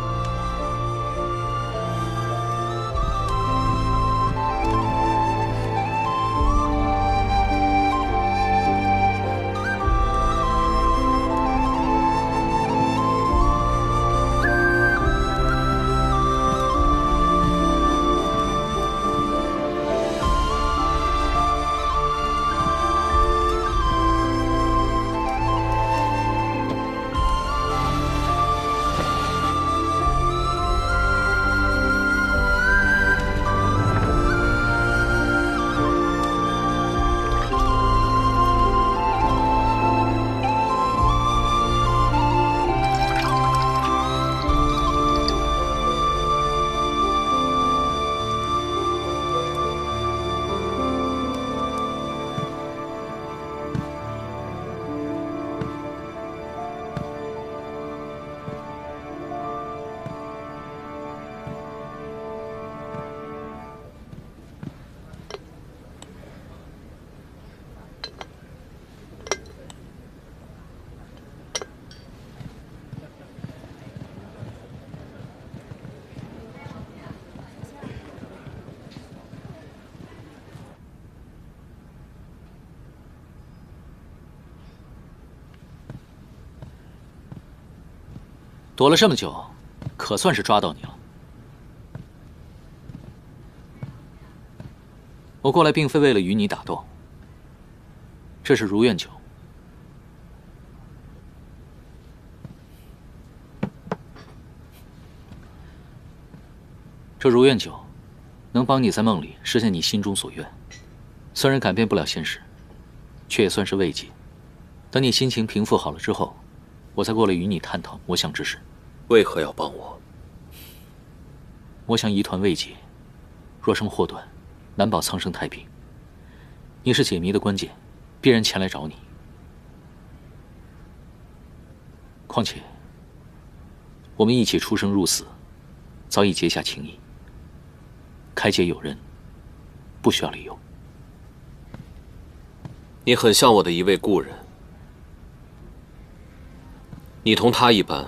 躲了这么久，可算是抓到你了。我过来并非为了与你打斗，这是如愿酒。这如愿酒能帮你在梦里实现你心中所愿，虽然改变不了现实，却也算是慰藉。等你心情平复好了之后，我才过来与你探讨魔相之事。为何要帮我？我想疑团未解，若生祸端，难保苍生太平。你是解谜的关键，必然前来找你。况且，我们一起出生入死，早已结下情谊。开解友人，不需要理由。你很像我的一位故人，你同他一般，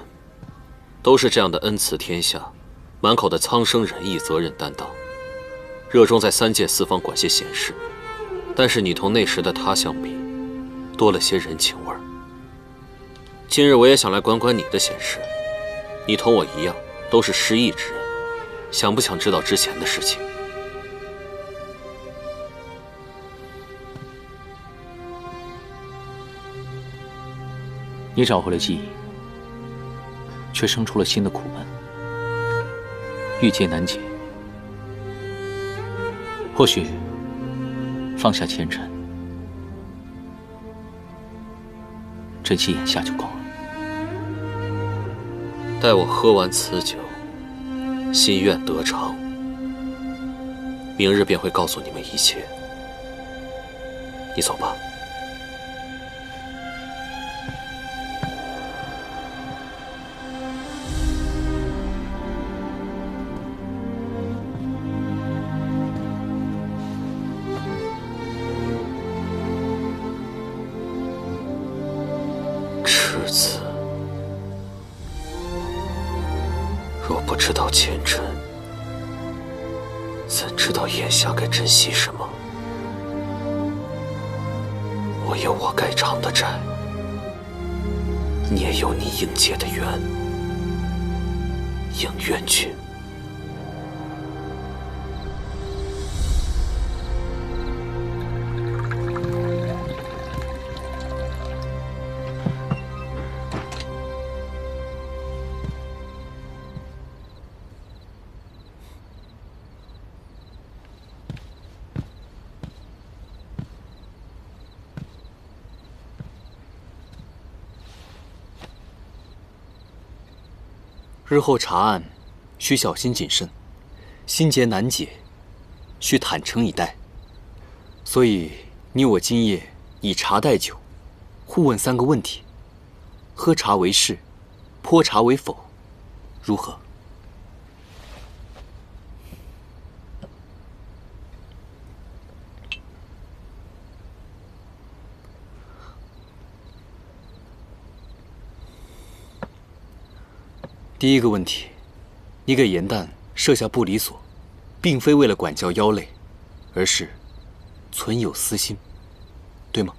都是这样的恩慈天下，满口的苍生仁义、责任担当，热衷在三界四方管些闲事。但是你同那时的他相比，多了些人情味儿。今日我也想来管管你的闲事。你同我一样，都是失意之人，想不想知道之前的事情？你找回了记忆，却生出了新的苦闷，郁结难解。或许放下前尘，珍惜眼下就够了。待我喝完此酒，心愿得偿，明日便会告诉你们一切。你走吧。赤子，若不知道前尘，怎知道眼下该珍惜什么？我有我该偿的债，你也有你应结的缘，应愿去。日后查案需小心谨慎，心结难解，需坦诚以待。所以你我今夜以茶代酒，互问3个问题：喝茶为是，泼茶为否，如何？第一个问题，你给严旦设下不离锁，并非为了管教妖类，而是存有私心，对吗？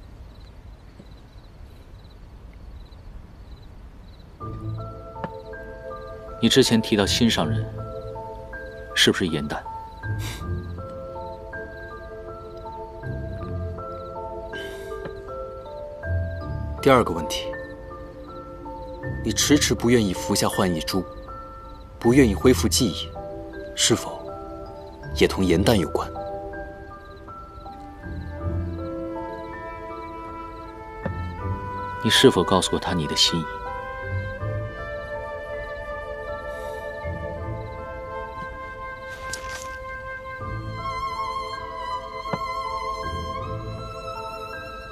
你之前提到心上人，是不是严旦？第二个问题，你迟迟不愿意服下幻翼珠，不愿意恢复记忆，是否也同严旦有关？你是否告诉过他你的心意？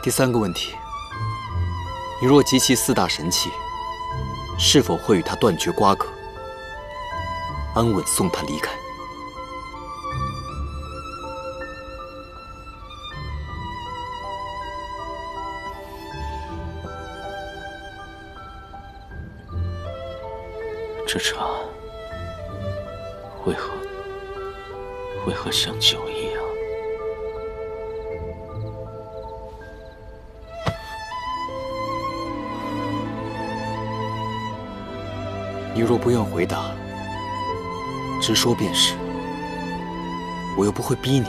第3个问题，你若集齐4大神器，是否会与他断绝瓜葛，安稳送他离开？这茶为何像酒一样？你若不愿回答，直说便是。我又不会逼你，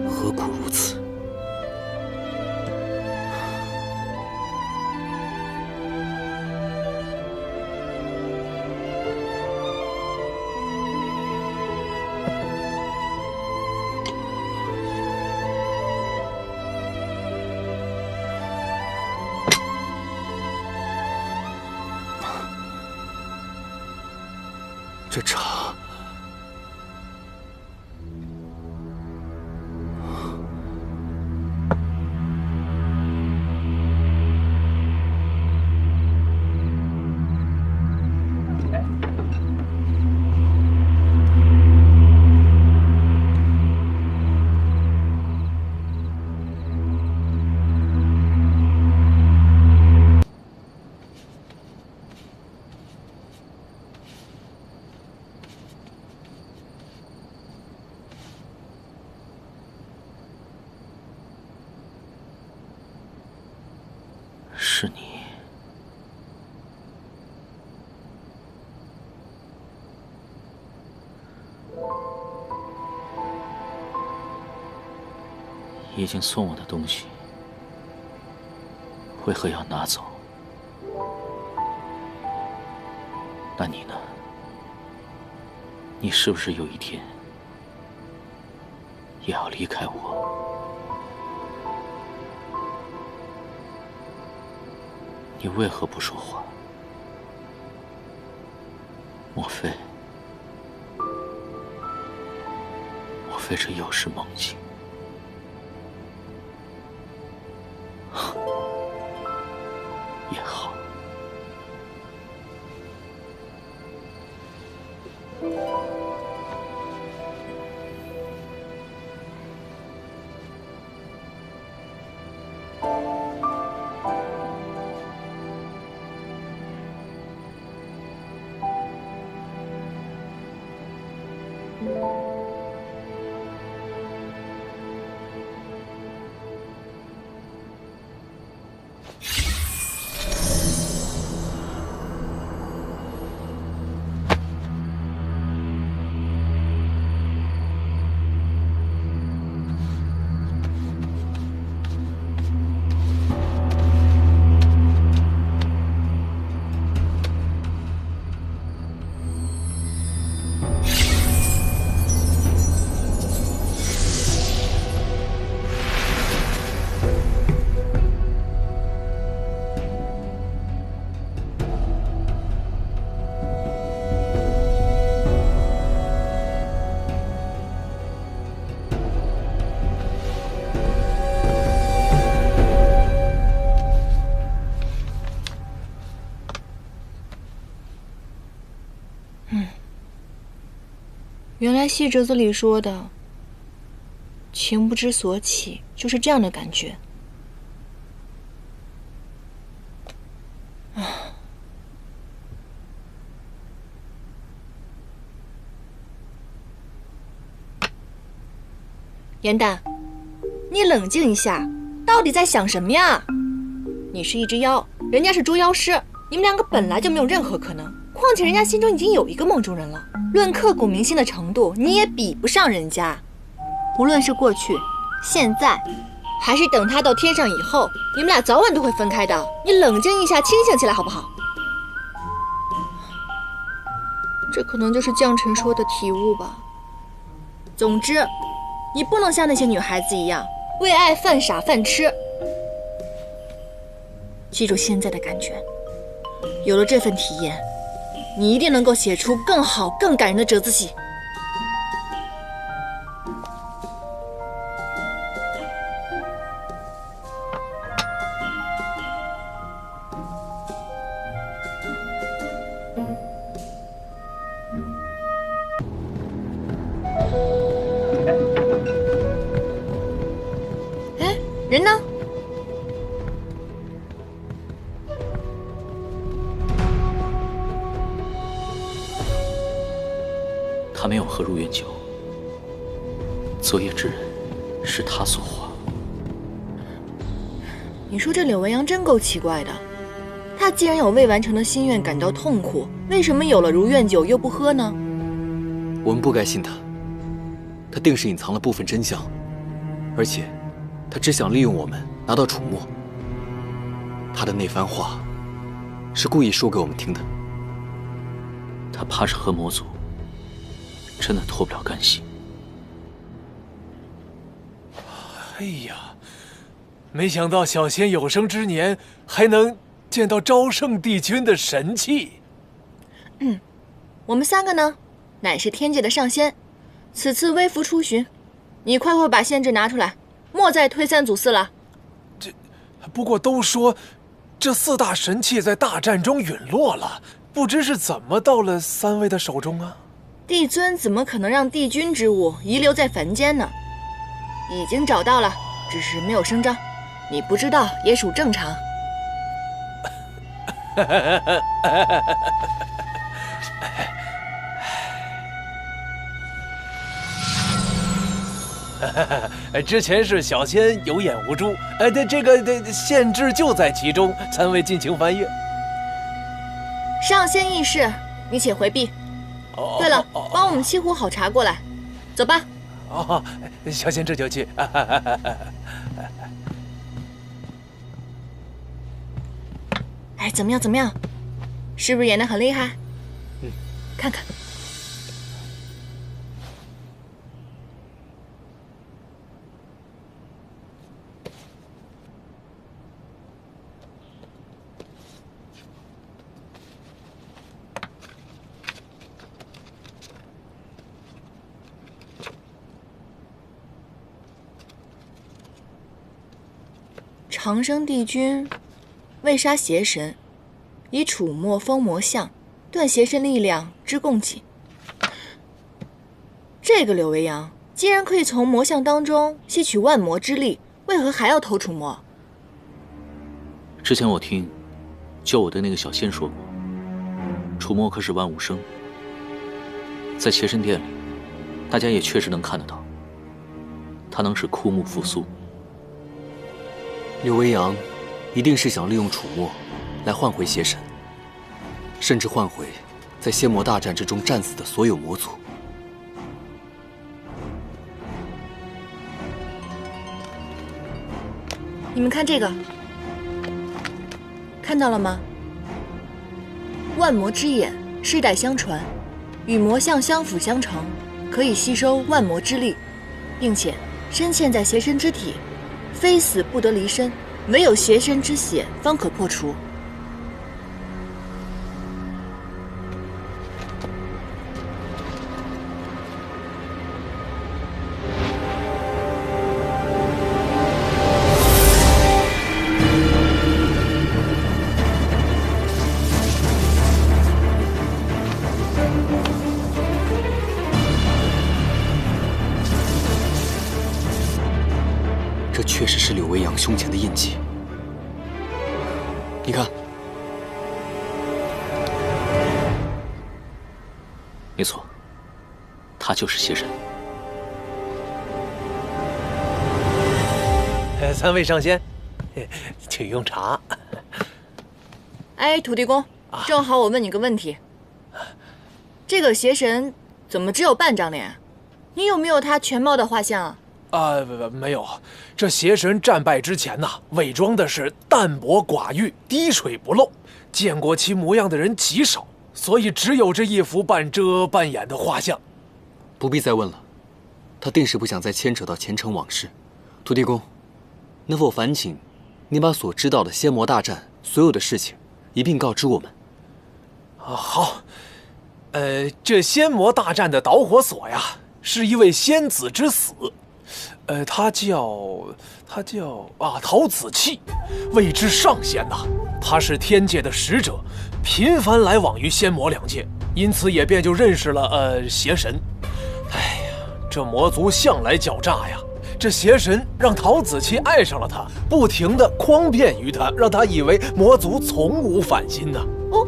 何苦如此？这茶，是你。已经送我的东西，为何要拿走？那你呢？你是不是有一天也要离开我？你为何不说话？莫非这又是梦境？也好。原来戏折子里说的情不知所起就是这样的感觉。严丹，你冷静一下，到底在想什么呀？你是一只妖，人家是捉妖师，你们两个本来就没有任何可能。况且人家心中已经有一个梦中人了，论刻骨铭心的程度，你也比不上人家。无论是过去、现在，还是等他到天上以后，你们俩早晚都会分开的。你冷静一下，清醒起来好不好？这可能就是将臣说的体悟吧。总之，你不能像那些女孩子一样为爱犯傻犯痴。记住现在的感觉，有了这份体验，你一定能够写出更好更感人的折子戏。哎，人呢？他没有喝入院酒，昨夜之人是他所化。你说这柳文阳真够奇怪的，他既然有未完成的心愿感到痛苦，为什么有了如愿酒又不喝呢？我们不该信他，他定是隐藏了部分真相，而且他只想利用我们拿到楚墨。他的那番话是故意说给我们听的。他怕是和魔族真的脱不了干系。哎呀，没想到小仙有生之年还能见到昭圣帝君的神器。我们三个呢，乃是天界的上仙，此次微服出巡，你快把仙旨拿出来，莫再推三阻四了。不过都说这4大神器在大战中陨落了，不知是怎么到了3位的手中啊？帝尊怎么可能让帝君之物遗留在凡间呢？已经找到了，只是没有声张，你不知道也属正常。之前是小仙有眼无珠，这个限制就在其中，参未尽情翻阅。上仙议事，你且回避。对了，帮我们沏壶好茶过来，走吧。小仙这就去。哎，怎么样？是不是演得很厉害？看看。长生帝君为杀邪神，以楚墨封魔像，断邪神力量之供给。这个柳维阳既然可以从魔像当中吸取万魔之力，为何还要偷楚墨？之前我听救我的那个小仙说过，楚墨可是万物生，在邪神殿里，大家也确实能看得到，他能使枯木复苏。柳维阳一定是想利用楚墨来换回邪神，甚至换回在仙魔大战之中战死的所有魔族。你们看这个，看到了吗？万魔之眼世代相传，与魔像相辅相成，可以吸收万魔之力，并且深嵌在邪神之体，非死不得离身，唯有邪神之血方可破除。这确实是柳微阳胸前的印记。你看，没错，他就是邪神。三位上仙，请用茶。哎，土地公，正好我问你个问题，这个邪神怎么只有半张脸？你有没有他全貌的画像啊？没有。这邪神战败之前伪装的是淡泊寡欲、滴水不漏，见过其模样的人极少，所以只有这一幅半遮半掩的画像。不必再问了，他定是不想再牵扯到前尘往事。土地公，能否烦请你把所知道的仙魔大战所有的事情一并告知我们？好。这仙魔大战的导火索呀，是一位仙子之死。他叫陶子气，谓之上仙呐。他是天界的使者，频繁来往于仙魔两界，因此也便就认识了邪神。哎呀，这魔族向来狡诈呀。这邪神让陶子气爱上了他，不停地诓骗于他，让他以为魔族从无反心呐。哦，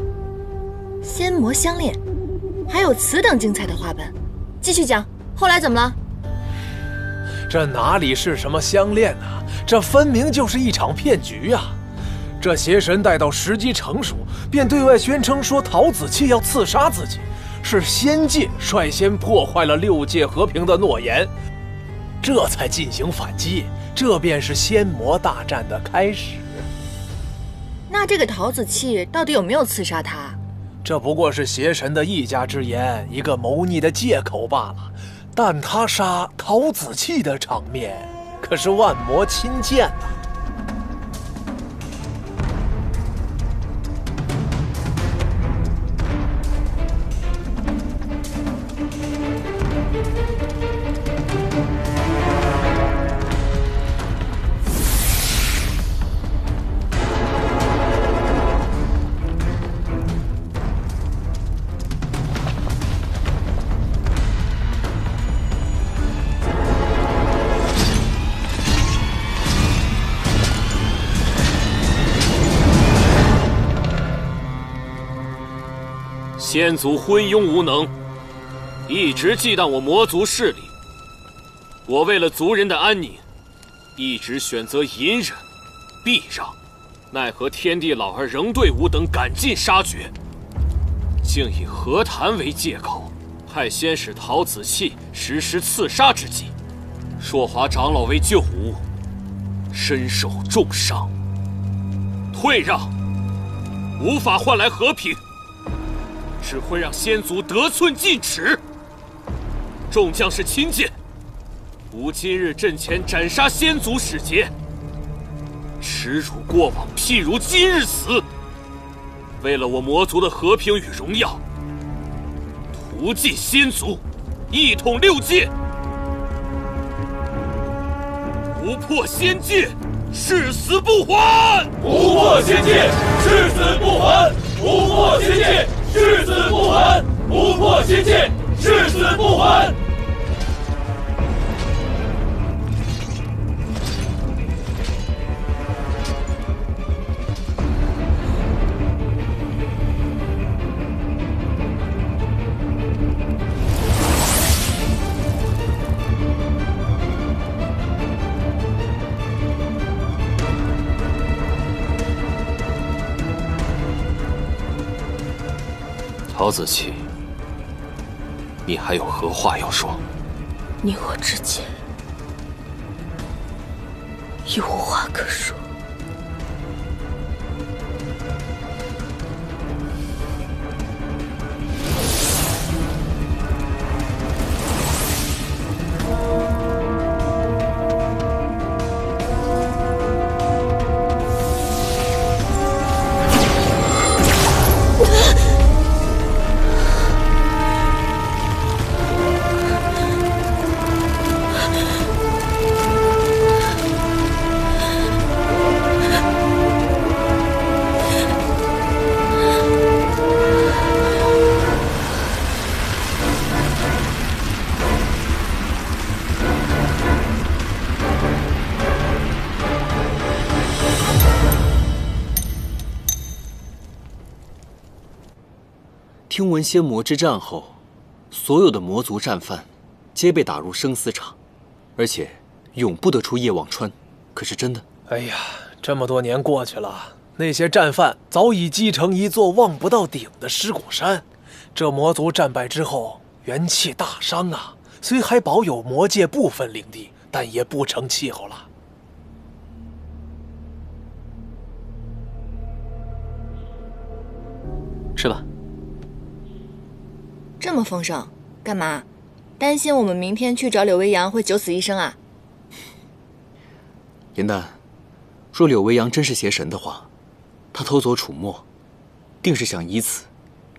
仙魔相恋。还有此等精彩的画本，继续讲，后来怎么了？这哪里是什么相恋啊，这分明就是一场骗局啊！这邪神待到时机成熟，便对外宣称说陶子气要刺杀自己，是仙界率先破坏了6界和平的诺言，这才进行反击，这便是仙魔大战的开始。那这个陶子气到底有没有刺杀他？这不过是邪神的一家之言，一个谋逆的借口罢了。但他杀陶子气的场面，可是万魔亲见呐。先祖昏庸无能，一直忌惮我魔族势力。我为了族人的安宁，一直选择隐忍、避让，奈何天地老儿仍对吾等赶尽杀绝，竟以和谈为借口，派仙使陶子气实施刺杀之计。硕华长老为救吾，身受重伤，退让无法换来和平，只会让仙族得寸进尺。众将士亲见，吾今日阵前斩杀仙族使节，耻辱过往，譬如今日死。为了我魔族的和平与荣耀，屠尽仙族，一统6界。不破仙界，誓死不还！不破仙界，誓死不还！不破仙界，誓死不还！不破仙界，誓死不还！陶子气，你还有何话要说？你我之间已无话可说。听闻仙魔之战后，所有的魔族战犯皆被打入生死场，而且永不得出夜望川，可是真的？哎呀，这么多年过去了，那些战犯早已积成一座望不到顶的尸骨山。这魔族战败之后，元气大伤啊！虽还保有魔界部分领地，但也不成气候了。吃吧。这么丰盛，干嘛？担心我们明天去找柳微阳会九死一生啊？颜淡，若柳微阳真是邪神的话，他偷走楚墨，定是想以此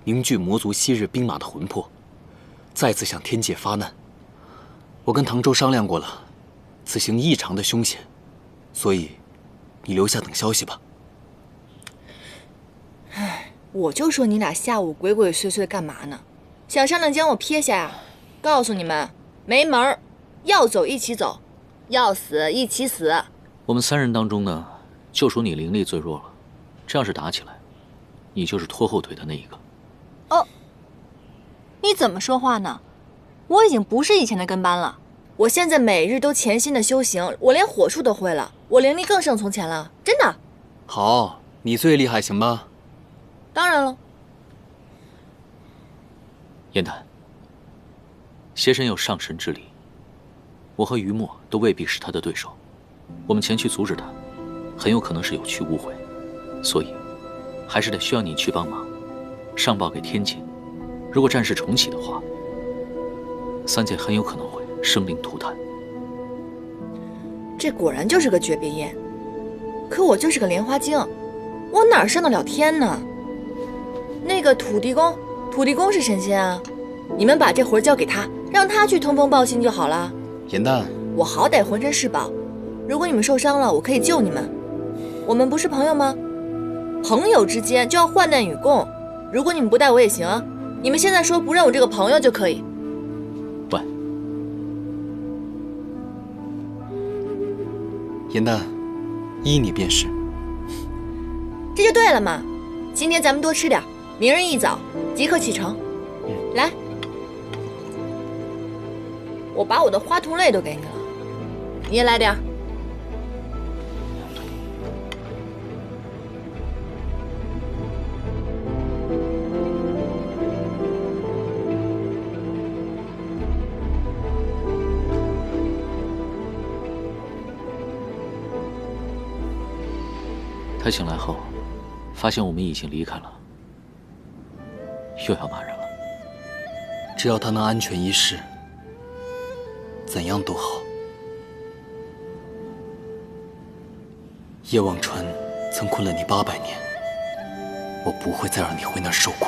凝聚魔族昔日兵马的魂魄，再次向天界发难。我跟唐周商量过了，此行异常的凶险，所以你留下等消息吧。唉，我就说你俩下午鬼鬼祟祟干嘛呢？想商量将我撇下呀？告诉你们，没门儿！要走一起走，要死一起死。我们3人当中呢，就属你灵力最弱了。这要是打起来，你就是拖后腿的那一个。哦，你怎么说话呢？我已经不是以前的跟班了，我现在每日都潜心的修行，我连火术都会了，我灵力更胜从前了，真的。好，你最厉害，行吧？当然了。燕丹，邪神有上神之力，我和于墨都未必是他的对手。我们前去阻止他，很有可能是有去无回，所以还是得需要你去帮忙，上报给天界。如果战事重启的话，3界很有可能会生灵涂炭。这果然就是个诀别宴，可我就是个莲花精，我哪上得了天呢？那个土地公是神仙啊，你们把这活交给他，让他去通风报信就好了。颜淡，我好歹浑身是宝，如果你们受伤了，我可以救你们。我们不是朋友吗？朋友之间就要患难与共，如果你们不带我也行啊，你们现在说不认我这个朋友就可以。喂，颜淡，依你便是。这就对了嘛，今天咱们多吃点，明日一早即刻启程。来，我把我的花童泪都给你了，你也来点。他醒来后，发现我们已经离开了，又要骂人了。只要他能安全一世，怎样都好。叶望川曾困了你800年，我不会再让你回那儿受苦。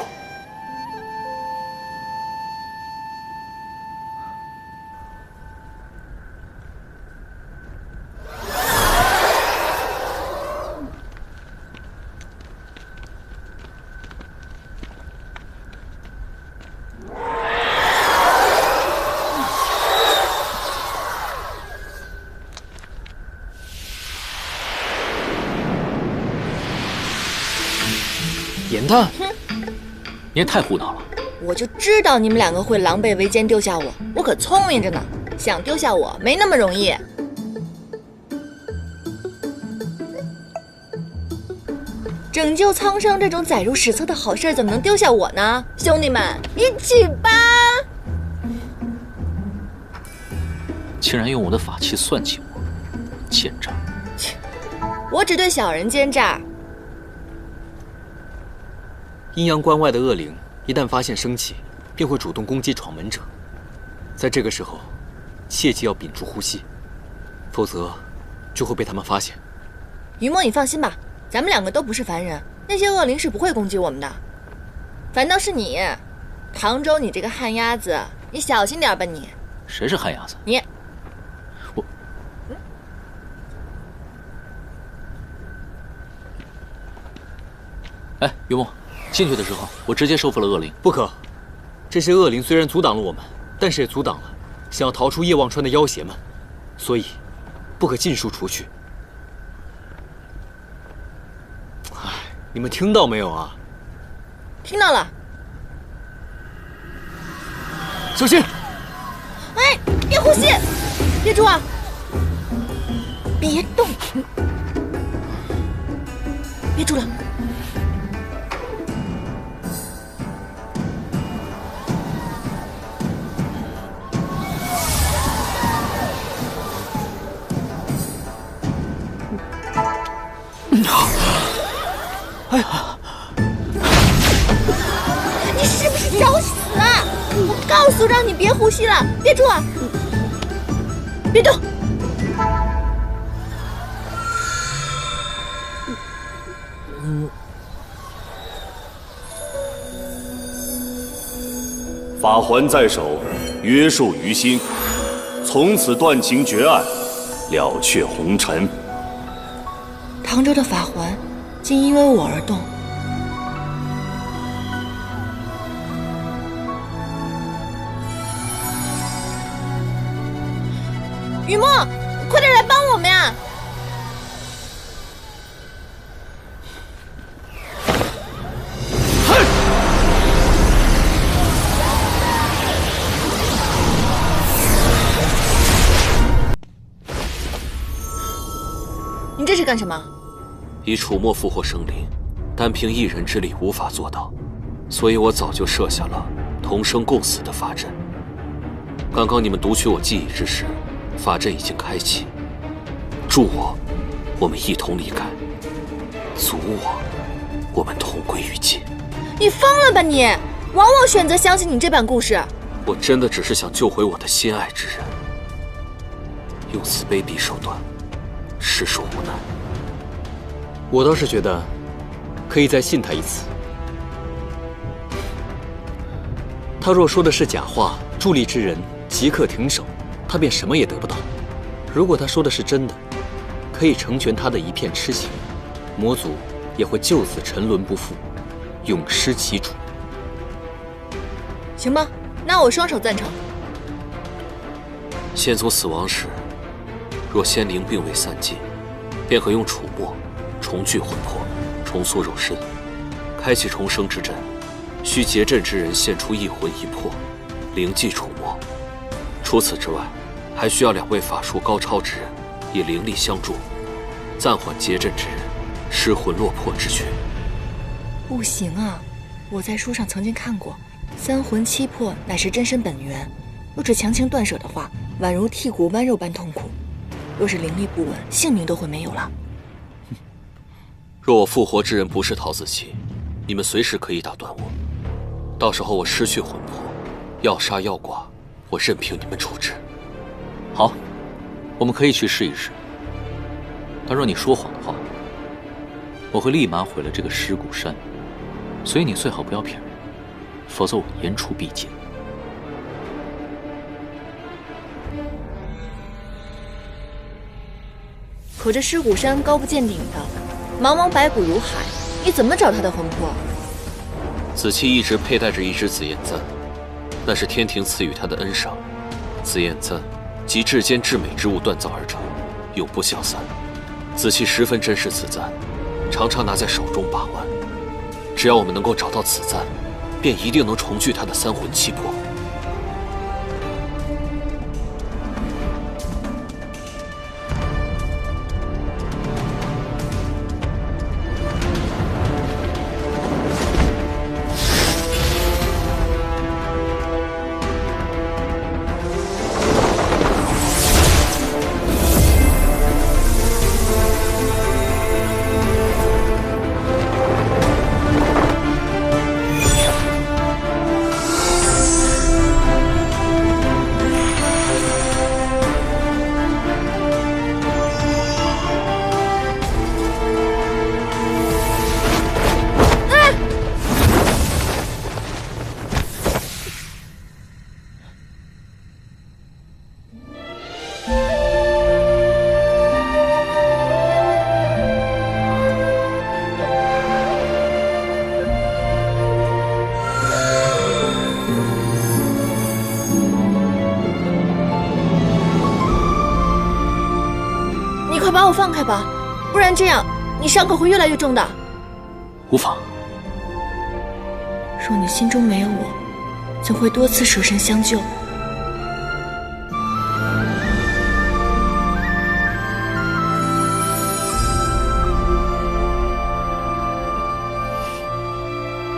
颜淡，你也太胡闹了！我就知道你们2个会狼狈为奸丢下我，我可聪明着呢，想丢下我没那么容易。拯救苍生这种载入史册的好事怎么能丢下我呢？兄弟们，一起吧！竟然用我的法器算计我，奸诈！我只对小人奸诈。阴阳关外的恶灵一旦发现生气，便会主动攻击闯门者。在这个时候，切记要屏住呼吸，否则就会被他们发现。于墨，你放心吧，咱们2个都不是凡人，那些恶灵是不会攻击我们的。反倒是你，唐周，你这个旱鸭子，你小心点吧你。谁是旱鸭子？你。我。哎，于墨。进去的时候，我直接收服了恶灵。不可，这些恶灵虽然阻挡了我们，但是也阻挡了想要逃出叶望川的妖邪们，所以不可尽数除去。哎，你们听到没有啊？听到了。小心！哎，别呼吸，憋住啊！别动，憋住了。哎呀！你是不是找死啊？我告诉让你别呼吸了，憋住啊！别动。法环在手，约束于心，从此断情绝案，了却红尘。唐州的法环竟因为我而动。雨墨，快点来帮我们呀！你这是干什么？以楚墨复活生灵，单凭一人之力无法做到，所以我早就设下了同生共死的法阵。刚刚你们读取我记忆之时，法阵已经开启，助我们一同离开；阻我们同归于尽。你疯了吧你！枉我选择相信你这版故事。我真的只是想救回我的心爱之人，用此卑鄙手段，实属无奈。我倒是觉得，可以再信他一次。他若说的是假话，助力之人即刻停手，他便什么也得不到。如果他说的是真的，可以成全他的一片痴情，魔族也会就此沉沦不复，永失其主。行吧，那我双手赞成。先祖死亡时，若仙灵并未散尽，便可用楚墨重聚魂魄，重塑肉身，开启重生之阵。需结阵之人献出一魂一魄，灵祭楚墨。除此之外，还需要2位法术高超之人，以灵力相助，暂缓结阵之人失魂落魄之缺。不行啊，我在书上曾经看过，3魂7魄乃是真身本源，若是强行断舍的话，宛如剔骨剜肉般痛苦。若是灵力不稳，性命都会没有了。若我复活之人不是陶子期，你们随时可以打断我。到时候我失去魂魄，要杀要剐，我任凭你们处置。好，我们可以去试一试。但若你说谎的话，我会立马毁了这个尸骨山。所以你最好不要骗人，否则我言出必践。可这尸骨山高不见顶的，茫茫白骨如海，你怎么找他的魂魄？子期一直佩戴着一只紫焰簪，那是天庭赐予他的恩赏。紫焰簪集至坚至美之物锻造而成，永不消散。子期十分珍视此簪，常常拿在手中把玩。只要我们能够找到此簪，便一定能重聚他的3魂7魄。快把我放开吧，不然这样你伤口会越来越重的。无妨。若你心中没有我，怎会多次舍身相救？